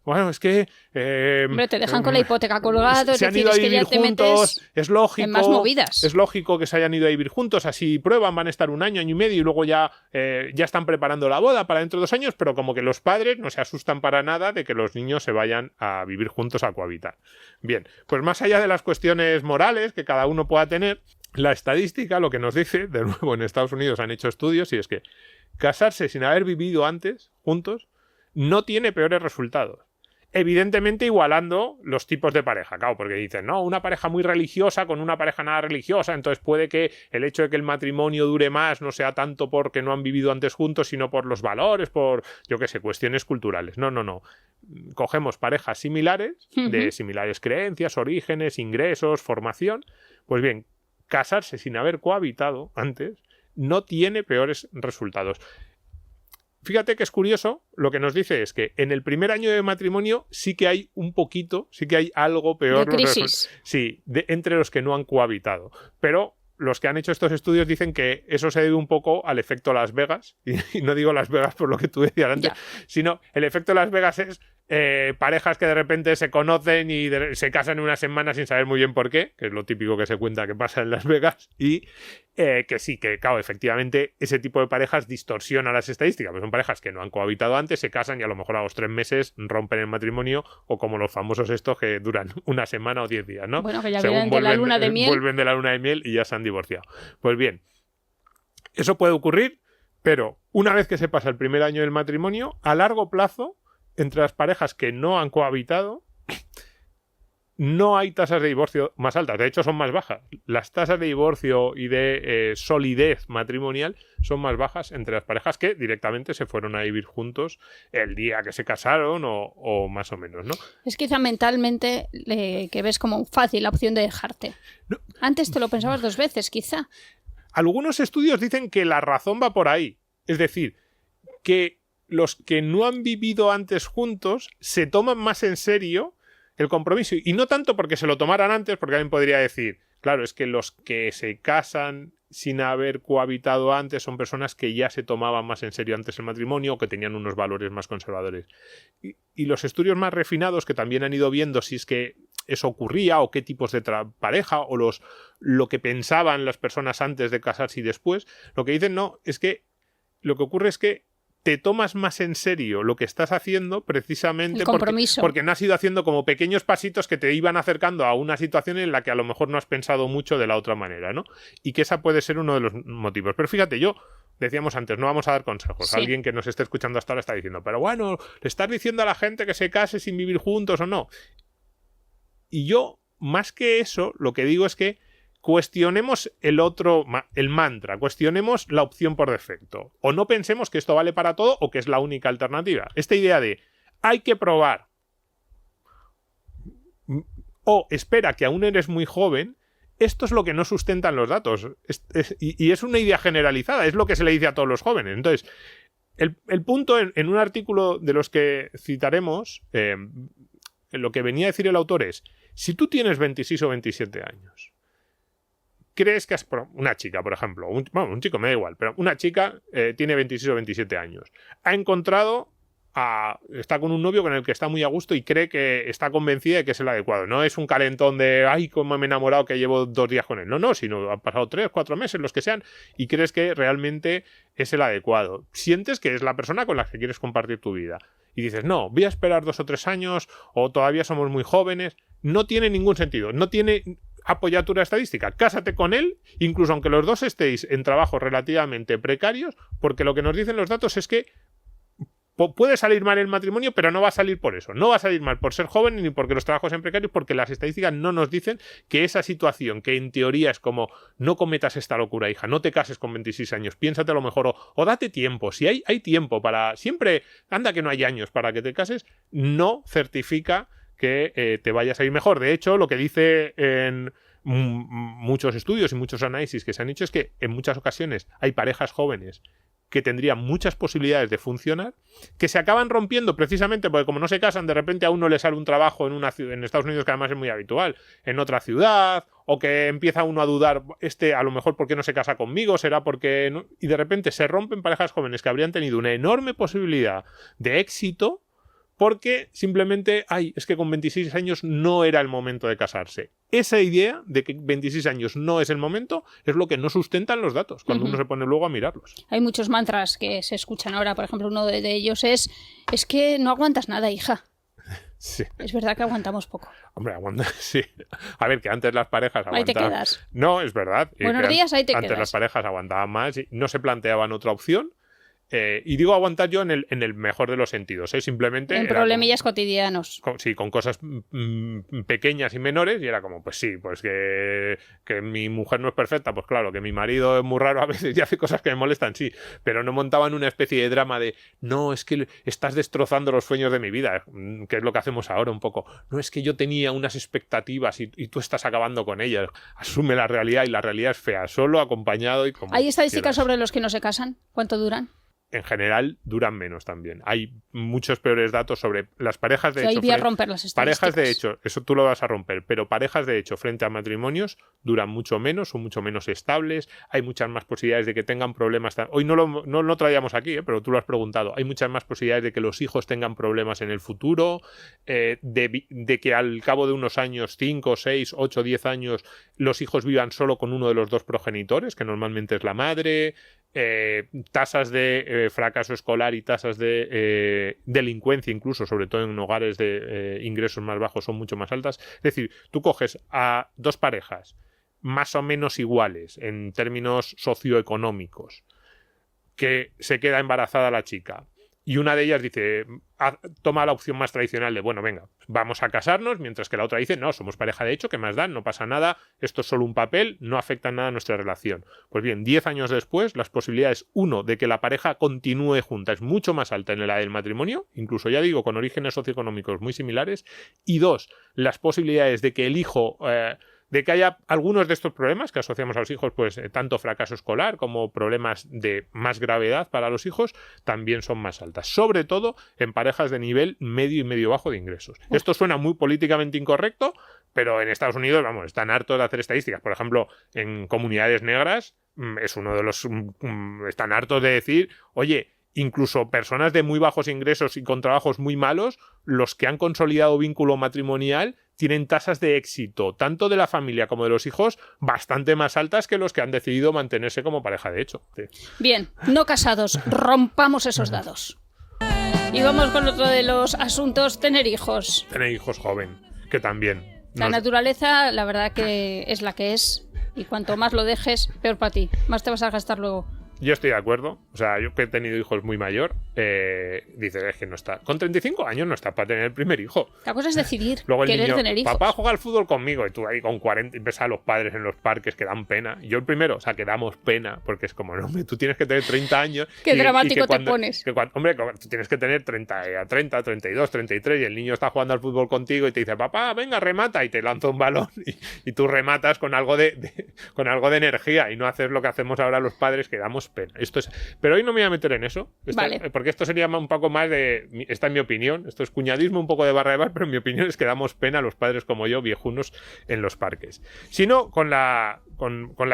Bueno, es que... Hombre, te dejan con la hipoteca colgada. Se han ido a vivir juntos, es lógico. En más movidas. Es lógico que se hayan ido a vivir juntos, así prueban, van a estar un año y medio y luego ya están preparando la boda para dentro de 2 años, pero como que los padres no se asustan para nada de que los niños se vayan a vivir juntos a cohabitar. Bien, pues más allá de las cuestiones morales que cada uno pueda tener, la estadística lo que nos dice, de nuevo en Estados Unidos han hecho estudios, y es que casarse sin haber vivido antes juntos no tiene peores resultados. Evidentemente igualando los tipos de pareja, claro, porque dicen, no, una pareja muy religiosa con una pareja nada religiosa, entonces puede que el hecho de que el matrimonio dure más no sea tanto porque no han vivido antes juntos, sino por los valores, por, yo qué sé, cuestiones culturales. No. Cogemos parejas similares, de similares creencias, orígenes, ingresos, formación. Pues bien, casarse sin haber cohabitado antes no tiene peores resultados. Fíjate que es curioso, lo que nos dice es que en el primer año de matrimonio sí que hay algo peor. De crisis. Sí, entre los que no han cohabitado. Pero los que han hecho estos estudios dicen que eso se debe un poco al efecto Las Vegas. Y no digo Las Vegas por lo que tú decías antes, sino el efecto Las Vegas es parejas que de repente se conocen y se casan en una semana sin saber muy bien por qué, que es lo típico que se cuenta que pasa en Las Vegas, y que sí, que claro, efectivamente ese tipo de parejas distorsiona las estadísticas, pues son parejas que no han cohabitado antes, se casan y a lo mejor a los 3 meses rompen el matrimonio, o como los famosos estos que duran una semana o 10 días, ¿no? Bueno, que ya vienen de la luna de miel. Vuelven de la luna de miel y ya se han divorciado. Pues bien, eso puede ocurrir, pero una vez que se pasa el primer año del matrimonio, a largo plazo, entre las parejas que no han cohabitado, no hay tasas de divorcio más altas. De hecho, son más bajas. Las tasas de divorcio y de solidez matrimonial son más bajas entre las parejas que directamente se fueron a vivir juntos el día que se casaron o más o menos, ¿no? Es quizá mentalmente que ves como fácil la opción de dejarte. No. Antes te lo pensabas 2 veces, quizá. Algunos estudios dicen que la razón va por ahí. Es decir, que los que no han vivido antes juntos se toman más en serio el compromiso. Y no tanto porque se lo tomaran antes, porque alguien podría decir, claro, es que los que se casan sin haber cohabitado antes son personas que ya se tomaban más en serio antes el matrimonio o que tenían unos valores más conservadores. Y los estudios más refinados que también han ido viendo si es que eso ocurría o qué tipos de pareja o lo que pensaban las personas antes de casarse y después, lo que dicen no, es que lo que ocurre es que te tomas más en serio lo que estás haciendo precisamente porque no has ido haciendo como pequeños pasitos que te iban acercando a una situación en la que a lo mejor no has pensado mucho de la otra manera, ¿no? Y que esa puede ser uno de los motivos. Pero fíjate, decíamos antes, no vamos a dar consejos. Sí. Alguien que nos esté escuchando hasta ahora está diciendo, pero bueno, le estás diciendo a la gente que se case sin vivir juntos o no. Y yo, más que eso, lo que digo es que cuestionemos el mantra, cuestionemos la opción por defecto. O no pensemos que esto vale para todo o que es la única alternativa. Esta idea de hay que probar o espera que aún eres muy joven, esto es lo que no sustentan los datos. Y es una idea generalizada, es lo que se le dice a todos los jóvenes. Entonces, el punto en un artículo de los que citaremos, lo que venía a decir el autor es, si tú tienes 26 o 27 años, crees que una chica, por ejemplo, un chico me da igual, pero una chica tiene 26 o 27 años, ha encontrado está con un novio con el que está muy a gusto y cree que está convencida de que es el adecuado. No es un calentón de ay, cómo me he enamorado que llevo 2 días con él. No, sino han pasado 3, 4 meses, los que sean, y crees que realmente es el adecuado. Sientes que es la persona con la que quieres compartir tu vida. Y dices, no, voy a esperar 2 o 3 años, o todavía somos muy jóvenes. No tiene ningún sentido. apoya tu estadística, cásate con él, incluso aunque los dos estéis en trabajos relativamente precarios, porque lo que nos dicen los datos es que puede salir mal el matrimonio, pero no va a salir por eso. No va a salir mal por ser joven ni porque los trabajos sean precarios, porque las estadísticas no nos dicen que esa situación, que en teoría es como no cometas esta locura, hija, no te cases con 26 años, piénsate lo mejor o date tiempo. Si hay tiempo para... Siempre, anda que no hay años para que te cases, no certifica que te vayas a ir mejor. De hecho, lo que dice en muchos estudios y muchos análisis que se han hecho es que en muchas ocasiones hay parejas jóvenes que tendrían muchas posibilidades de funcionar, que se acaban rompiendo precisamente porque como no se casan, de repente a uno le sale un trabajo en una ciudad, en Estados Unidos, que además es muy habitual, en otra ciudad, o que empieza uno a dudar, a lo mejor ¿por qué no se casa conmigo? ¿Será porque no? Y de repente se rompen parejas jóvenes que habrían tenido una enorme posibilidad de éxito porque simplemente, es que con 26 años no era el momento de casarse. Esa idea de que 26 años no es el momento es lo que no sustentan los datos cuando uno se pone luego a mirarlos. Hay muchos mantras que se escuchan ahora. Por ejemplo, uno de ellos es que no aguantas nada, hija. Sí. Es verdad que aguantamos poco. Hombre, sí. A ver, que antes las parejas aguantaban... Ahí te quedas. No, es verdad. Buenos días, ahí te quedas. Antes las parejas aguantaban más y no se planteaban otra opción. Y digo aguantar yo en el mejor de los sentidos, simplemente... En problemillas cotidianos. Con cosas pequeñas y menores, y era como, pues sí, pues que mi mujer no es perfecta, pues claro, que mi marido es muy raro a veces y hace cosas que me molestan, sí, pero no montaban una especie de drama de, no, es que estás destrozando los sueños de mi vida, que es lo que hacemos ahora un poco. No, es que yo tenía unas expectativas y tú estás acabando con ellas. Asume la realidad y la realidad es fea, solo acompañado y como... ¿Hay estadísticas sobre los que no se casan? ¿Cuánto duran? En general duran menos también. Hay muchos peores datos sobre las parejas de hecho. Ahí voy a romper las estadísticas. Parejas de hecho, eso tú lo vas a romper, pero parejas de hecho frente a matrimonios duran mucho menos, son mucho menos estables, hay muchas más posibilidades de que tengan problemas. Hoy no lo traíamos aquí, pero tú lo has preguntado. Hay muchas más posibilidades de que los hijos tengan problemas en el futuro, de que al cabo de unos años, 5, 6, 8, 10 años, los hijos vivan solo con uno de los dos progenitores, que normalmente es la madre. Tasas de fracaso escolar y tasas de delincuencia, incluso, sobre todo en hogares de ingresos más bajos, son mucho más altas. Es decir, tú coges a dos parejas más o menos iguales en términos socioeconómicos, que se queda embarazada la chica, y una de ellas dice, toma la opción más tradicional de, bueno, venga, vamos a casarnos, mientras que la otra dice, no, somos pareja de hecho, ¿qué más dan? No pasa nada, esto es solo un papel, no afecta en nada a nuestra relación. Pues bien, 10 años después, las posibilidades, uno, de que la pareja continúe junta es mucho más alta en la del matrimonio, incluso ya digo, con orígenes socioeconómicos muy similares, y dos, las posibilidades de que el hijo... de que haya algunos de estos problemas que asociamos a los hijos, pues tanto fracaso escolar como problemas de más gravedad para los hijos, también son más altas. Sobre todo en parejas de nivel medio y medio bajo de ingresos. Esto suena muy políticamente incorrecto, pero en Estados Unidos, vamos, están hartos de hacer estadísticas. Por ejemplo, en comunidades negras es uno de los... están hartos de decir, oye... Incluso personas de muy bajos ingresos y con trabajos muy malos, los que han consolidado vínculo matrimonial tienen tasas de éxito, tanto de la familia como de los hijos, bastante más altas que los que han decidido mantenerse como pareja de hecho. Sí. Bien, no casados, rompamos esos dados. Y vamos con otro de los asuntos, tener hijos. Tener hijos joven, que también. La naturaleza, la verdad que es la que es, y cuanto más lo dejes, peor para ti, más te vas a gastar luego. Yo estoy de acuerdo. O sea, yo que he tenido hijos muy mayor, dices, es que no está. Con 35 años no está para tener el primer hijo. La cosa es decidir, luego el querer niño, tener hijos. Papá juega al fútbol conmigo y tú ahí con 40 y ves a los padres en los parques que dan pena. Yo el primero, o sea, que damos pena porque es como, no, hombre, tú tienes que tener 30 años. Qué dramático te pones. Hombre, tú tienes que tener 30, 32, 33 y el niño está jugando al fútbol contigo y te dice, papá, venga, remata, y te lanza un balón y tú rematas con algo con algo de energía y no haces lo que hacemos ahora los padres, que damos pena. Esto es... Pero hoy no me voy a meter en eso, vale. Porque esto sería un poco más de... Esta es mi opinión, esto es cuñadismo un poco de barra de bar, pero mi opinión es que damos pena a los padres como yo, viejunos, en los parques. Sino con la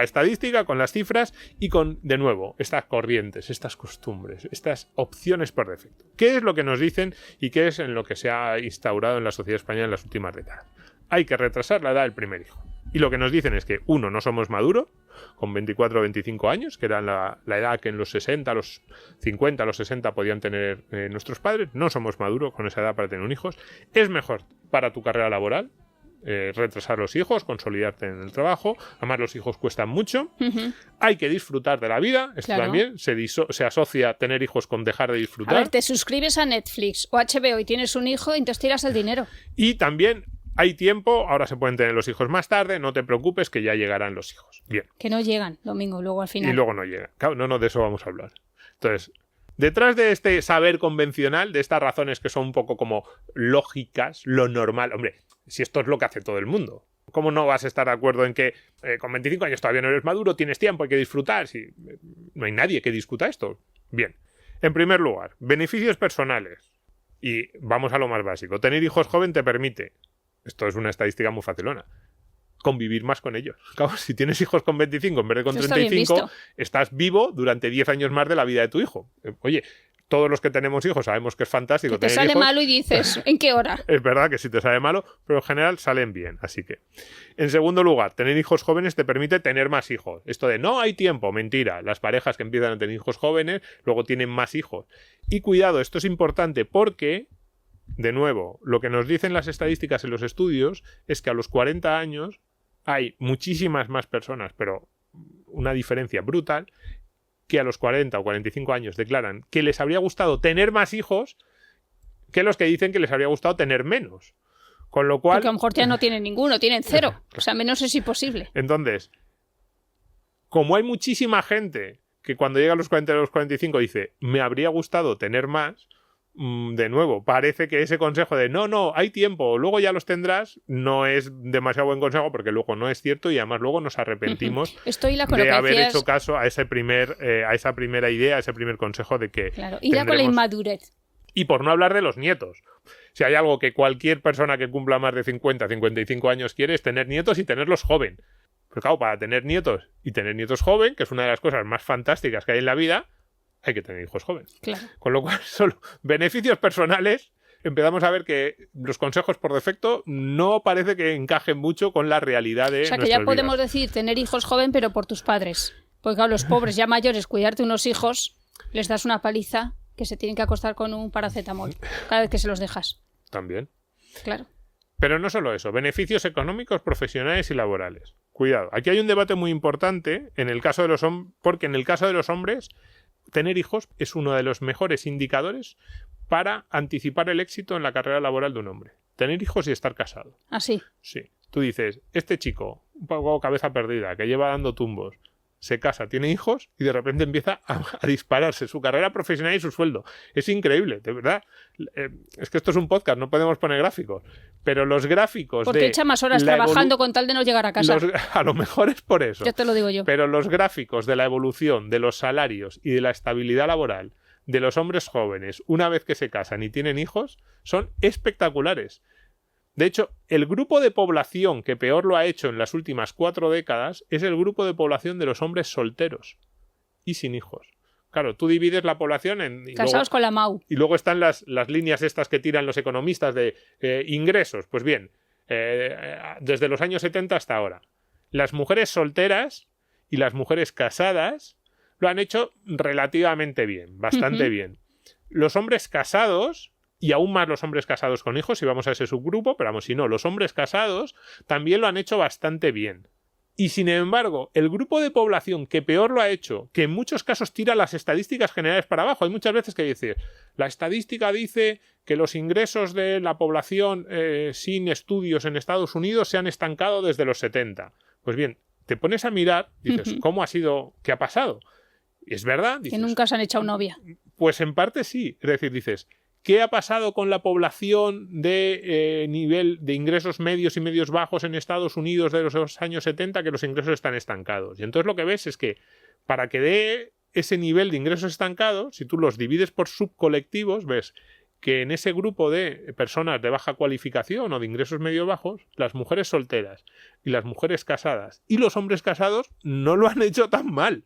estadística, con las cifras y con, de nuevo, estas corrientes, estas costumbres, estas opciones por defecto. ¿Qué es lo que nos dicen y qué es en lo que se ha instaurado en la sociedad española en las últimas décadas? Hay que retrasar la edad del primer hijo. Y lo que nos dicen es que, uno, no somos maduros, con 24 o 25 años, que era la edad que en los 60, los 50, los 60 podían tener nuestros padres. No somos maduros con esa edad para tener un hijo. Es mejor para tu carrera laboral. retrasar los hijos, consolidarte en el trabajo. Además, los hijos cuestan mucho. Hay que disfrutar de la vida. Esto también se asocia tener hijos con dejar de disfrutar. A ver, te suscribes a Netflix o HBO y tienes un hijo y te tiras el dinero. Y también hay tiempo. Ahora se pueden tener los hijos más tarde. No te preocupes, que ya llegarán los hijos. Bien. Que no llegan, Domingo, luego al final. Y luego no llegan. Claro, no, de eso vamos a hablar. Entonces, detrás de este saber convencional, de estas razones que son un poco como lógicas, lo normal, hombre, si esto es lo que hace todo el mundo, ¿cómo no vas a estar de acuerdo en que con 25 años todavía no eres maduro, tienes tiempo, hay que disfrutar? Si no hay nadie que discuta esto. Bien, en primer lugar, beneficios personales. Y vamos a lo más básico. Tener hijos joven te permite, esto es una estadística muy facilona, convivir más con ellos. Claro, si tienes hijos con 25 en vez de con 35, estás vivo durante 10 años más de la vida de tu hijo. Oye, todos los que tenemos hijos sabemos que es fantástico que te tener sale hijos. Malo y dices, ¿en qué hora? Es verdad que si te sale malo, pero en general salen bien. Así que, en segundo lugar, tener hijos jóvenes te permite tener más hijos. Esto de no hay tiempo, mentira. Las parejas que empiezan a tener hijos jóvenes luego tienen más hijos. Y cuidado, esto es importante porque, de nuevo, lo que nos dicen las estadísticas en los estudios es que a los 40 años hay muchísimas más personas, pero una diferencia brutal, que a los 40 o 45 años declaran que les habría gustado tener más hijos que los que dicen que les habría gustado tener menos. Con lo cual... Porque a lo mejor ya no tienen ninguno, tienen 0. O sea, menos es imposible. Entonces, como hay muchísima gente que cuando llega a los 40 o los 45 dice, me habría gustado tener más, de nuevo, parece que ese consejo de no, hay tiempo, luego ya los tendrás, no es demasiado buen consejo porque luego no es cierto y además luego nos arrepentimos de haber hecho caso a esa primera idea, a ese primer consejo de que claro, y ya con la inmadurez. Y por no hablar de los nietos. Si hay algo que cualquier persona que cumpla más de 50, 55 años quiere es tener nietos y tenerlos joven. Pero claro, para tener nietos y tener nietos joven, que es una de las cosas más fantásticas que hay en la vida, hay que tener hijos jóvenes. Claro. Con lo cual, solo beneficios personales, empezamos a ver que los consejos por defecto no parece que encajen mucho con la realidad de nuestras vidas. O sea, que ya podemos decir tener hijos joven, pero por tus padres. Porque claro, los pobres ya mayores, cuidarte unos hijos, les das una paliza que se tienen que acostar con un paracetamol cada vez que se los dejas. También. Claro. Pero no solo eso, beneficios económicos, profesionales y laborales. Cuidado, aquí hay un debate muy importante en el caso de los porque en el caso de los hombres tener hijos es uno de los mejores indicadores para anticipar el éxito en la carrera laboral de un hombre. Tener hijos y estar casado. ¿Ah, sí? Sí. Tú dices, este chico, un poco cabeza perdida, que lleva dando tumbos, se casa, tiene hijos y de repente empieza a dispararse su carrera profesional y su sueldo. Es increíble, de verdad. Es que esto es un podcast, no podemos poner gráficos. Pero los gráficos porque echa más horas trabajando con tal de no llegar a casa. A lo mejor es por eso. Ya te lo digo yo. Pero los gráficos de la evolución de los salarios y de la estabilidad laboral de los hombres jóvenes, una vez que se casan y tienen hijos, son espectaculares. De hecho, el grupo de población que peor lo ha hecho en las últimas 4 décadas es el grupo de población de los hombres solteros y sin hijos. Claro, tú divides la población en... Casados con la MAU. Y luego están las líneas estas que tiran los economistas de ingresos. Pues bien, desde los años 70 hasta ahora. Las mujeres solteras y las mujeres casadas lo han hecho relativamente bien, bastante bien. Los hombres casados... Y aún más los hombres casados con hijos, si vamos a ese subgrupo, pero vamos, si no, los hombres casados también lo han hecho bastante bien. Y sin embargo, el grupo de población que peor lo ha hecho, que en muchos casos tira las estadísticas generales para abajo, hay muchas veces que dice, la estadística dice que los ingresos de la población sin estudios en Estados Unidos se han estancado desde los 70. Pues bien, te pones a mirar, dices, ¿cómo ha sido? ¿Qué ha pasado? Y es verdad. Dices, que nunca se han echado novia. Pues en parte sí, es decir, dices... ¿Qué ha pasado con la población de nivel de ingresos medios y medios bajos en Estados Unidos de los años 70 que los ingresos están estancados? Y entonces lo que ves es que para que dé ese nivel de ingresos estancados, si tú los divides por subcolectivos, ves que en ese grupo de personas de baja cualificación o de ingresos medio bajos, las mujeres solteras y las mujeres casadas y los hombres casados no lo han hecho tan mal.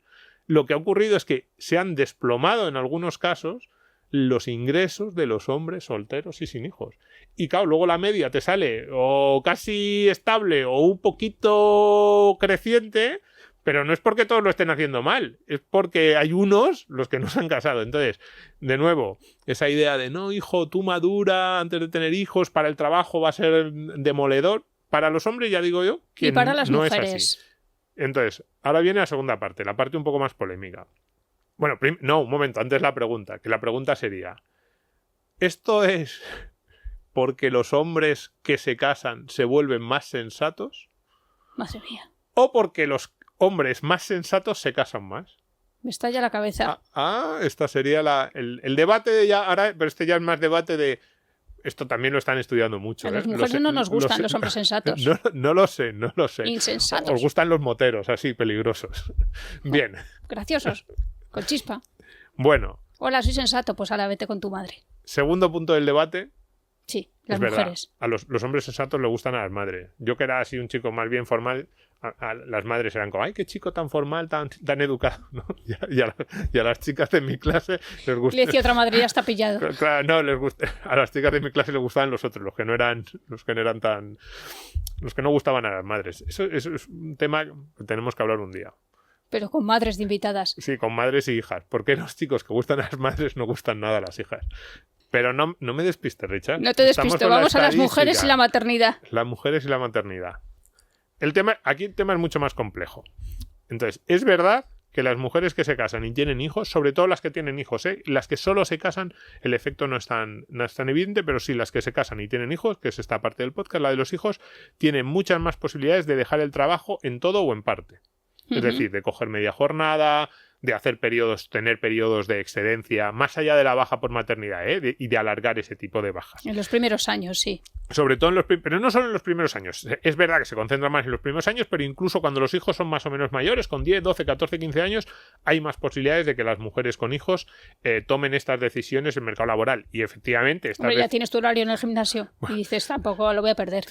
Lo que ha ocurrido es que se han desplomado en algunos casos los ingresos de los hombres solteros y sin hijos. Y claro, luego la media te sale o casi estable o un poquito creciente, pero no es porque todos lo estén haciendo mal, es porque hay unos los que no se han casado. Entonces, de nuevo, esa idea de no, hijo, tú madura antes de tener hijos, para el trabajo va a ser demoledor, Para los hombres, ya digo yo, que y para las no mujeres. es así. Entonces, ahora viene la segunda parte, la parte un poco más polémica. Bueno, no, un momento, antes la pregunta, que la pregunta sería, ¿esto es porque los hombres que se casan se vuelven más sensatos? Madre mía. ¿O porque los hombres más sensatos se casan más? Me estalla la cabeza. Esta sería el debate de ya, ahora, pero este ya es más debate de... Esto también lo están estudiando mucho. A las mujeres no nos gustan los hombres sensatos. No lo sé. Insensatos. Os gustan los moteros, así, peligrosos. Bien. Graciosos. Con chispa. Bueno. Hola, soy sensato. Pues ala, vete con tu madre. Segundo punto del debate. Sí, las es mujeres. Verdad, a los hombres sensatos les gustan a las madres. Yo que era así un chico más bien formal, a las madres eran como, ¡ay, qué chico tan formal, tan educado! ¿No? Y a las chicas de mi clase les gusta... Le decía otra madre, ya está pillado. Claro, no, les gusta. A las chicas de mi clase les gustaban los otros, los que no eran tan... Los que no gustaban a las madres. Eso es un tema que tenemos que hablar un día. Pero con madres de invitadas. Sí, con madres y hijas. ¿Por qué los chicos que gustan a las madres no gustan nada a las hijas? Pero no me despistes, Richard. No te despisto, vamos a las mujeres y la maternidad. Las mujeres y la maternidad. Aquí el tema es mucho más complejo. Entonces, es verdad que las mujeres que se casan y tienen hijos, sobre todo las que tienen hijos, las que solo se casan, el efecto no es tan evidente, pero sí las que se casan y tienen hijos, que es esta parte del podcast, la de los hijos, tienen muchas más posibilidades de dejar el trabajo en todo o en parte. Es decir, de coger media jornada, de hacer tener periodos de excedencia, más allá de la baja por maternidad, y de alargar ese tipo de bajas. En los primeros años, sí. Sobre todo pero no solo en los primeros años. Es verdad que se concentra más en los primeros años, pero incluso cuando los hijos son más o menos mayores, con 10, 12, 14, 15 años, hay más posibilidades de que las mujeres con hijos tomen estas decisiones en el mercado laboral. Y efectivamente... Hombre, ya tienes tu horario en el gimnasio y dices, tampoco lo voy a perder.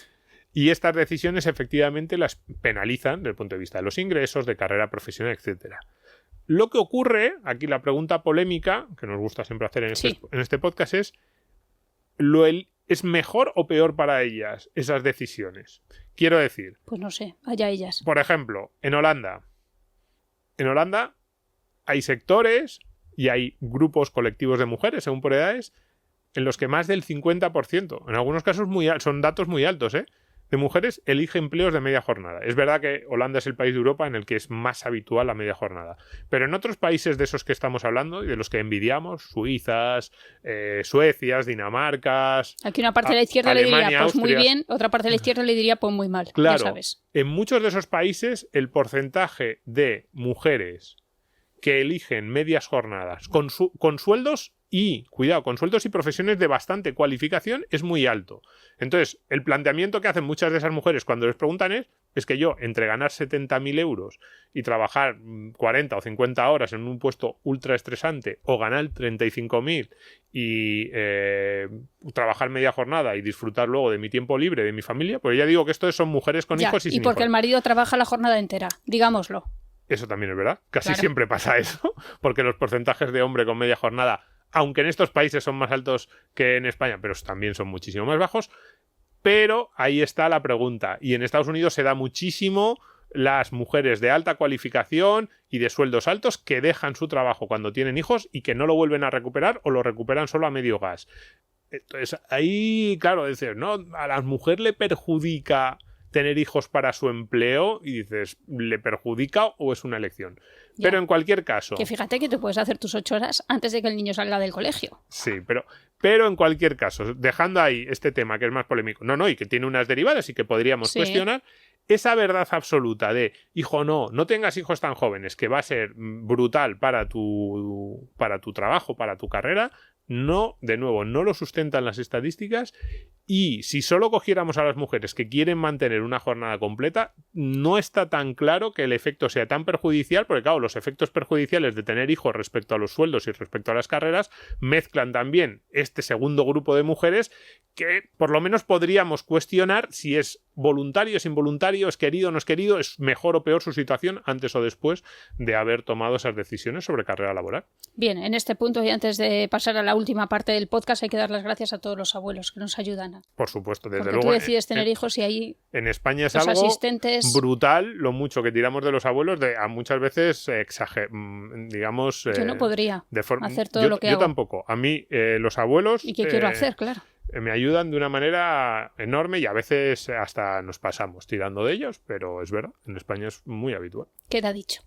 Y estas decisiones efectivamente las penalizan desde el punto de vista de los ingresos, de carrera profesional, etcétera. Lo que ocurre, aquí la pregunta polémica, que nos gusta siempre hacer en este podcast, es ¿es mejor o peor para ellas esas decisiones? Quiero decir... Pues no sé, allá ellas. Por ejemplo, en Holanda. En Holanda hay sectores y hay grupos colectivos de mujeres, según por edades, en los que más del 50%, en algunos casos son datos muy altos, de mujeres elige empleos de media jornada. Es verdad que Holanda es el país de Europa en el que es más habitual la media jornada. Pero en otros países de esos que estamos hablando y de los que envidiamos, Suizas, Suecias, Dinamarcas... Aquí una parte de la izquierda Alemania, le diría, pues Austria, muy bien, otra parte de la izquierda le diría, pues muy mal. Claro, ya sabes. En muchos de esos países el porcentaje de mujeres que eligen medias jornadas con sueldos y, cuidado, con sueldos y profesiones de bastante cualificación es muy alto. Entonces, el planteamiento que hacen muchas de esas mujeres cuando les preguntan es que yo, entre ganar 70.000 euros y trabajar 40 o 50 horas en un puesto ultra estresante o ganar 35.000 y trabajar media jornada y disfrutar luego de mi tiempo libre, de mi familia, pues ya digo que esto son mujeres con hijos y sin hijos. Y porque el marido trabaja la jornada entera, digámoslo. Eso también es verdad. Casi claro. Siempre pasa eso, porque los porcentajes de hombre con media jornada, aunque en estos países son más altos que en España, pero también son muchísimo más bajos. Pero ahí está la pregunta. Y en Estados Unidos se da muchísimo las mujeres de alta cualificación y de sueldos altos que dejan su trabajo cuando tienen hijos y que no lo vuelven a recuperar o lo recuperan solo a medio gas. Entonces ahí, claro, dices, no, a la mujer le perjudica tener hijos para su empleo y dices, ¿le perjudica o es una elección? Ya. Pero en cualquier caso... Que fíjate que te puedes hacer tus 8 horas antes de que el niño salga del colegio. Sí, pero en cualquier caso, dejando ahí este tema que es más polémico, y que tiene unas derivadas y que podríamos cuestionar, esa verdad absoluta de, hijo, no tengas hijos tan jóvenes, que va a ser brutal para tu trabajo, para tu carrera, no lo sustentan las estadísticas. Y si solo cogiéramos a las mujeres que quieren mantener una jornada completa, no está tan claro que el efecto sea tan perjudicial, porque claro, los efectos perjudiciales de tener hijos respecto a los sueldos y respecto a las carreras mezclan también este segundo grupo de mujeres que por lo menos podríamos cuestionar si es voluntario, es involuntario, es querido, no es querido, es mejor o peor su situación antes o después de haber tomado esas decisiones sobre carrera laboral. Bien, en este punto y antes de pasar a la última parte del podcast hay que dar las gracias a todos los abuelos que nos ayudan. Por supuesto, desde porque luego. Tú decides tener hijos y ahí en España es los algo asistentes... brutal lo mucho que tiramos de los abuelos, a muchas veces digamos... Yo no podría hacer todo lo que hago. Yo tampoco. A mí los abuelos... ¿Y qué quiero hacer? Claro. me ayudan de una manera enorme y a veces hasta nos pasamos tirando de ellos, pero es verdad, en España es muy habitual. Queda dicho.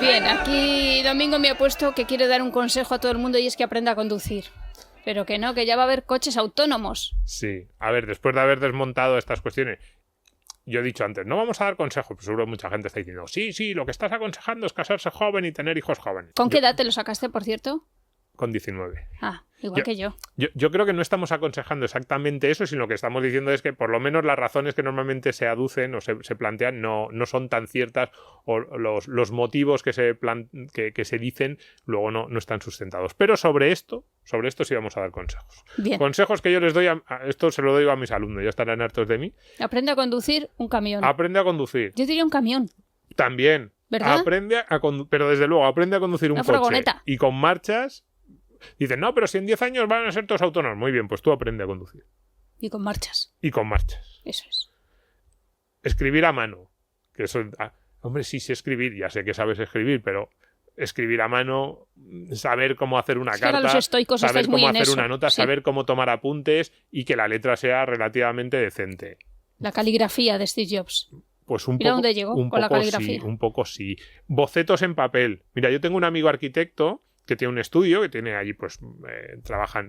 Bien, aquí Domingo me ha puesto que quiere dar un consejo a todo el mundo y es que aprenda a conducir. Pero que no, que ya va a haber coches autónomos. Sí, a ver, después de haber desmontado estas cuestiones, yo he dicho antes, no vamos a dar consejos, pero seguro mucha gente está diciendo, sí, lo que estás aconsejando es casarse joven y tener hijos jóvenes. ¿Con qué edad te lo sacaste, por cierto? Con 19. Ah, igual que yo. Yo creo que no estamos aconsejando exactamente eso, sino lo que estamos diciendo es que por lo menos las razones que normalmente se aducen o se plantean no son tan ciertas, o los motivos que se dicen luego no están sustentados. Pero sobre esto sí vamos a dar consejos. Bien. Consejos que yo les doy, esto se lo doy a mis alumnos, ya estarán hartos de mí. Aprende a conducir un camión. Aprende a conducir. Yo diría un camión. También. ¿Verdad? Pero desde luego, aprende a conducir un Una coche. furgoneta. Y con marchas. Dicen, no, pero si en 10 años van a ser todos autónomos. Muy bien, pues tú aprende a conducir. Y con marchas. Y con marchas. Eso es. Escribir a mano. Que eso, hombre, sí sé escribir, ya sé que sabes escribir, pero escribir a mano, saber cómo hacer una carta, los estoicos saber cómo hacer eso. una nota, Sí. saber cómo tomar apuntes y que la letra sea relativamente decente. La caligrafía de Steve Jobs. Pues un Mira poco, dónde llegó un con la poco caligrafía. sí, un poco sí. Bocetos en papel. Mira, yo tengo un amigo arquitecto que tiene un estudio, que tiene allí, pues,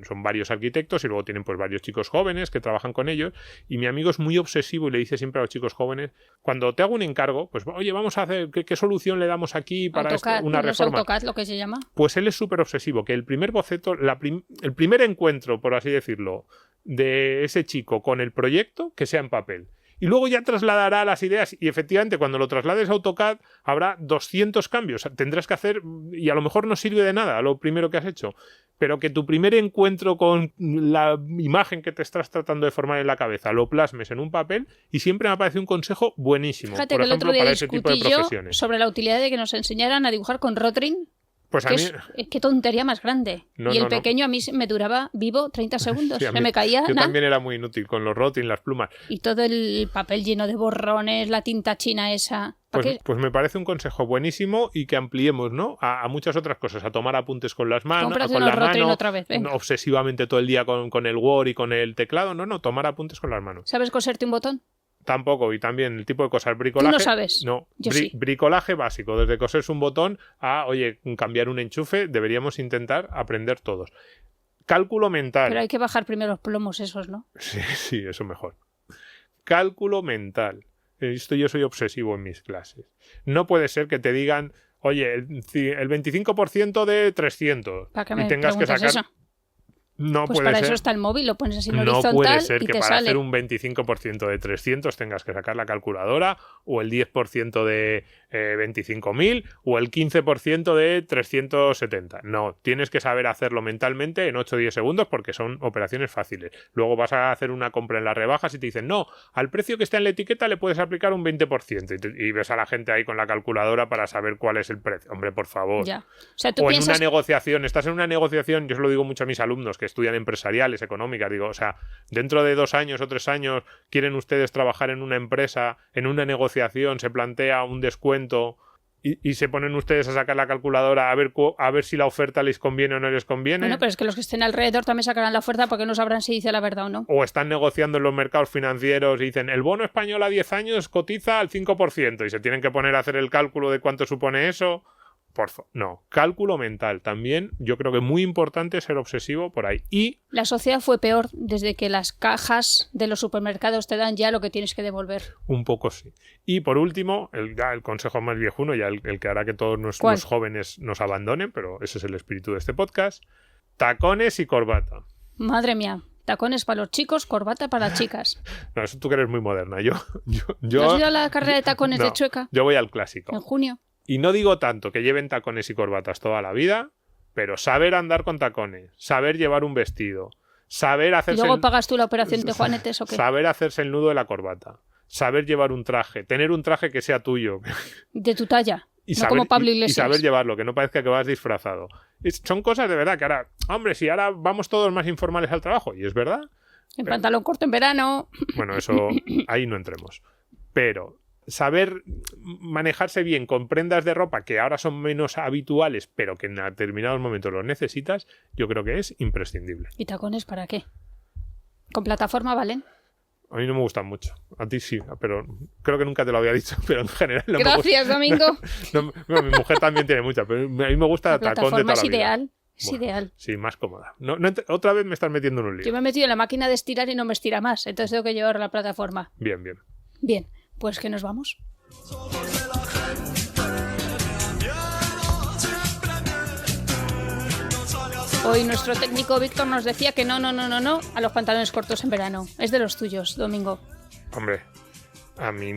son varios arquitectos y luego tienen, pues, varios chicos jóvenes que trabajan con ellos, y mi amigo es muy obsesivo y le dice siempre a los chicos jóvenes, cuando te hago un encargo, pues, oye, vamos a hacer, ¿qué solución le damos aquí para AutoCAD, una ¿no es reforma? AutoCAD lo que se llama? Pues él es súper obsesivo, que el primer boceto, el primer encuentro, por así decirlo, de ese chico con el proyecto, que sea en papel. Y luego ya trasladará las ideas y efectivamente cuando lo traslades a AutoCAD habrá 200 cambios. Tendrás que hacer, y a lo mejor no sirve de nada lo primero que has hecho, pero que tu primer encuentro con la imagen que te estás tratando de formar en la cabeza lo plasmes en un papel, y siempre me ha parecido un consejo buenísimo. Fíjate por que el ejemplo, otro día para ese tipo de discutí yo profesiones. sobre la utilidad de que nos enseñaran a dibujar con Rotring. Pues a Que mí... qué tontería más grande. No, y el no. pequeño a mí me duraba vivo 30 segundos. Sí, a Se mí- me caía Yo nada. también era muy inútil con los Rotring, las plumas. Y todo el papel lleno de borrones, la tinta china esa. ¿Para qué? Pues me parece un consejo buenísimo y que ampliemos, ¿no? A muchas otras cosas, a tomar apuntes con las manos, Cómprate con unos la Rotring mano, otra vez, venga. no obsesivamente todo el día con el Word y con el teclado, no, tomar apuntes con las manos. ¿Sabes coserte un botón? Tampoco, y también el tipo de cosas, bricolaje. Tú no sabes. No, Yo sí. bricolaje básico, desde coserse un botón a, oye, cambiar un enchufe, deberíamos intentar aprender todos. Cálculo mental. Pero hay que bajar primero los plomos esos, ¿no? Sí, eso mejor. Cálculo mental. Esto yo soy obsesivo en mis clases. No puede ser que te digan, oye, el 25% de 300 ¿Para qué y me tengas que preguntas sacar... eso? No Pues puede para ser. eso está el móvil, lo pones así en No horizontal puede ser y que te para sale. hacer un 25% de 300 tengas que sacar la calculadora, o el 10% de 25.000, o el 15% de 370. No, tienes que saber hacerlo mentalmente en 8 o 10 segundos porque son operaciones fáciles. Luego vas a hacer una compra en las rebajas y te dicen, no, al precio que está en la etiqueta le puedes aplicar un 20%. Y ves a la gente ahí con la calculadora para saber cuál es el precio. Hombre, por favor. Ya. O sea, tú O en piensas... una negociación, estás en una negociación, yo se lo digo mucho a mis alumnos que estudian empresariales, económicas, digo, o sea, dentro de 2 años o 3 años quieren ustedes trabajar en una empresa, en una negociación, se plantea un descuento y se ponen ustedes a sacar la calculadora a ver si la oferta les conviene o no les conviene. Bueno, pero es que los que estén alrededor también sacarán la oferta porque no sabrán si dice la verdad o no. O están negociando en los mercados financieros y dicen, el bono español a 10 años cotiza al 5% y se tienen que poner a hacer el cálculo de cuánto supone eso. No, cálculo mental. También yo creo que es muy importante ser obsesivo por ahí. Y La sociedad fue peor desde que las cajas de los supermercados te dan ya lo que tienes que devolver. un poco sí. Y por último, el consejo más viejuno, ya el que hará que todos ¿Cuál? los jóvenes nos abandonen, pero ese es el espíritu de este podcast, tacones y corbata. Madre mía. Tacones para los chicos, corbata para las chicas. No, eso tú que eres muy moderna. Yo ¿No has ido a la carrera de tacones no, de Chueca yo voy al en clásico. junio? Y no digo tanto que lleven tacones y corbatas toda la vida, pero saber andar con tacones, saber llevar un vestido, saber ¿Y hacerse luego pagas tú la operación de Juanetes o qué? saber hacerse el nudo de la corbata, saber llevar un traje, tener un traje que sea tuyo. De tu talla. Y No saber, como Pablo y Iglesias. saber llevarlo, que no parezca que vas disfrazado. Son cosas de verdad que ahora, hombre, si ahora vamos todos más informales al trabajo, y es verdad, En pantalón corto en verano. bueno, eso ahí no entremos. Pero saber manejarse bien con prendas de ropa que ahora son menos habituales, pero que en determinados momentos los necesitas, yo creo que es imprescindible. ¿Y tacones para qué? ¿Con plataforma valen? A mí no me gustan mucho. A ti sí, pero creo que nunca te lo había dicho, pero en general no Gracias, me gusta. Domingo. No, mi mujer también tiene muchas, pero a mí me gusta La tacón de plataforma toda es la vida. ideal. Es Bueno, ideal. Sí, más cómoda. Otra vez me estás metiendo en un lío. Yo me he metido en la máquina de estirar y no me estira más, entonces tengo que llevar la plataforma. Bien, bien. Bien, pues que nos vamos. Hoy nuestro técnico Víctor nos decía que no a los pantalones cortos en verano. Es de los tuyos, Domingo. Hombre, a mí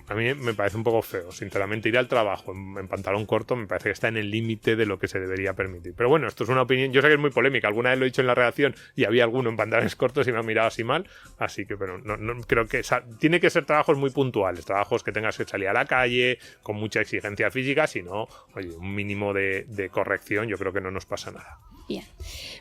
a mí me parece un poco feo, sinceramente. Ir al trabajo en pantalón corto me parece que está en el límite de lo que se debería permitir. Pero bueno, esto es una opinión, yo sé que es muy polémica. Alguna vez lo he dicho en la redacción y había alguno en pantalones cortos y me ha mirado así mal. Así que, pero no creo que... tiene que ser trabajos muy puntuales, trabajos que tengas que salir a la calle, con mucha exigencia física, si no, oye, un mínimo de corrección, yo creo que no nos pasa nada. Bien.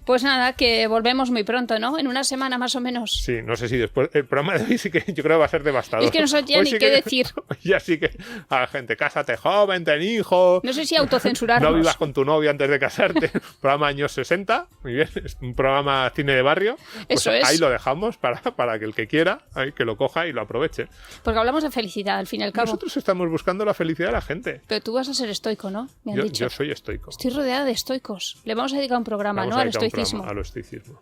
Pues nada, que volvemos muy pronto, ¿no? En una semana más o menos. Sí, no sé si después... El programa de hoy sí que yo creo que va a ser devastador. Es que no sé ya ni qué decir. Ya sí que a la gente, cásate joven, ten hijos. No sé si autocensurarnos. No vivas con tu novio antes de casarte. Programa años 60, muy bien. Es un programa cine de barrio. Pues eso es. Ahí lo dejamos para que el que quiera, ahí, que lo coja y lo aproveche. Porque hablamos de felicidad, al fin y al cabo. Nosotros estamos buscando la felicidad de la gente. Pero tú vas a ser estoico, ¿no? Me han dicho. Yo soy estoico. Estoy rodeada de estoicos. Le vamos a dedicar un programa, Vamos ¿no? a Al dedicar un estoicismo. programa al estoicismo.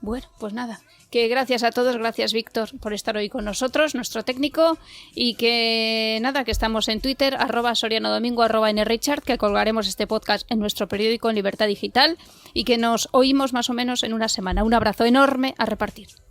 Bueno, pues nada, que gracias a todos, gracias Víctor por estar hoy con nosotros, nuestro técnico, y que nada, que estamos en Twitter, @sorianodomingo, @nrichard, que colgaremos este podcast en nuestro periódico en Libertad Digital y que nos oímos más o menos en una semana. Un abrazo enorme a repartir.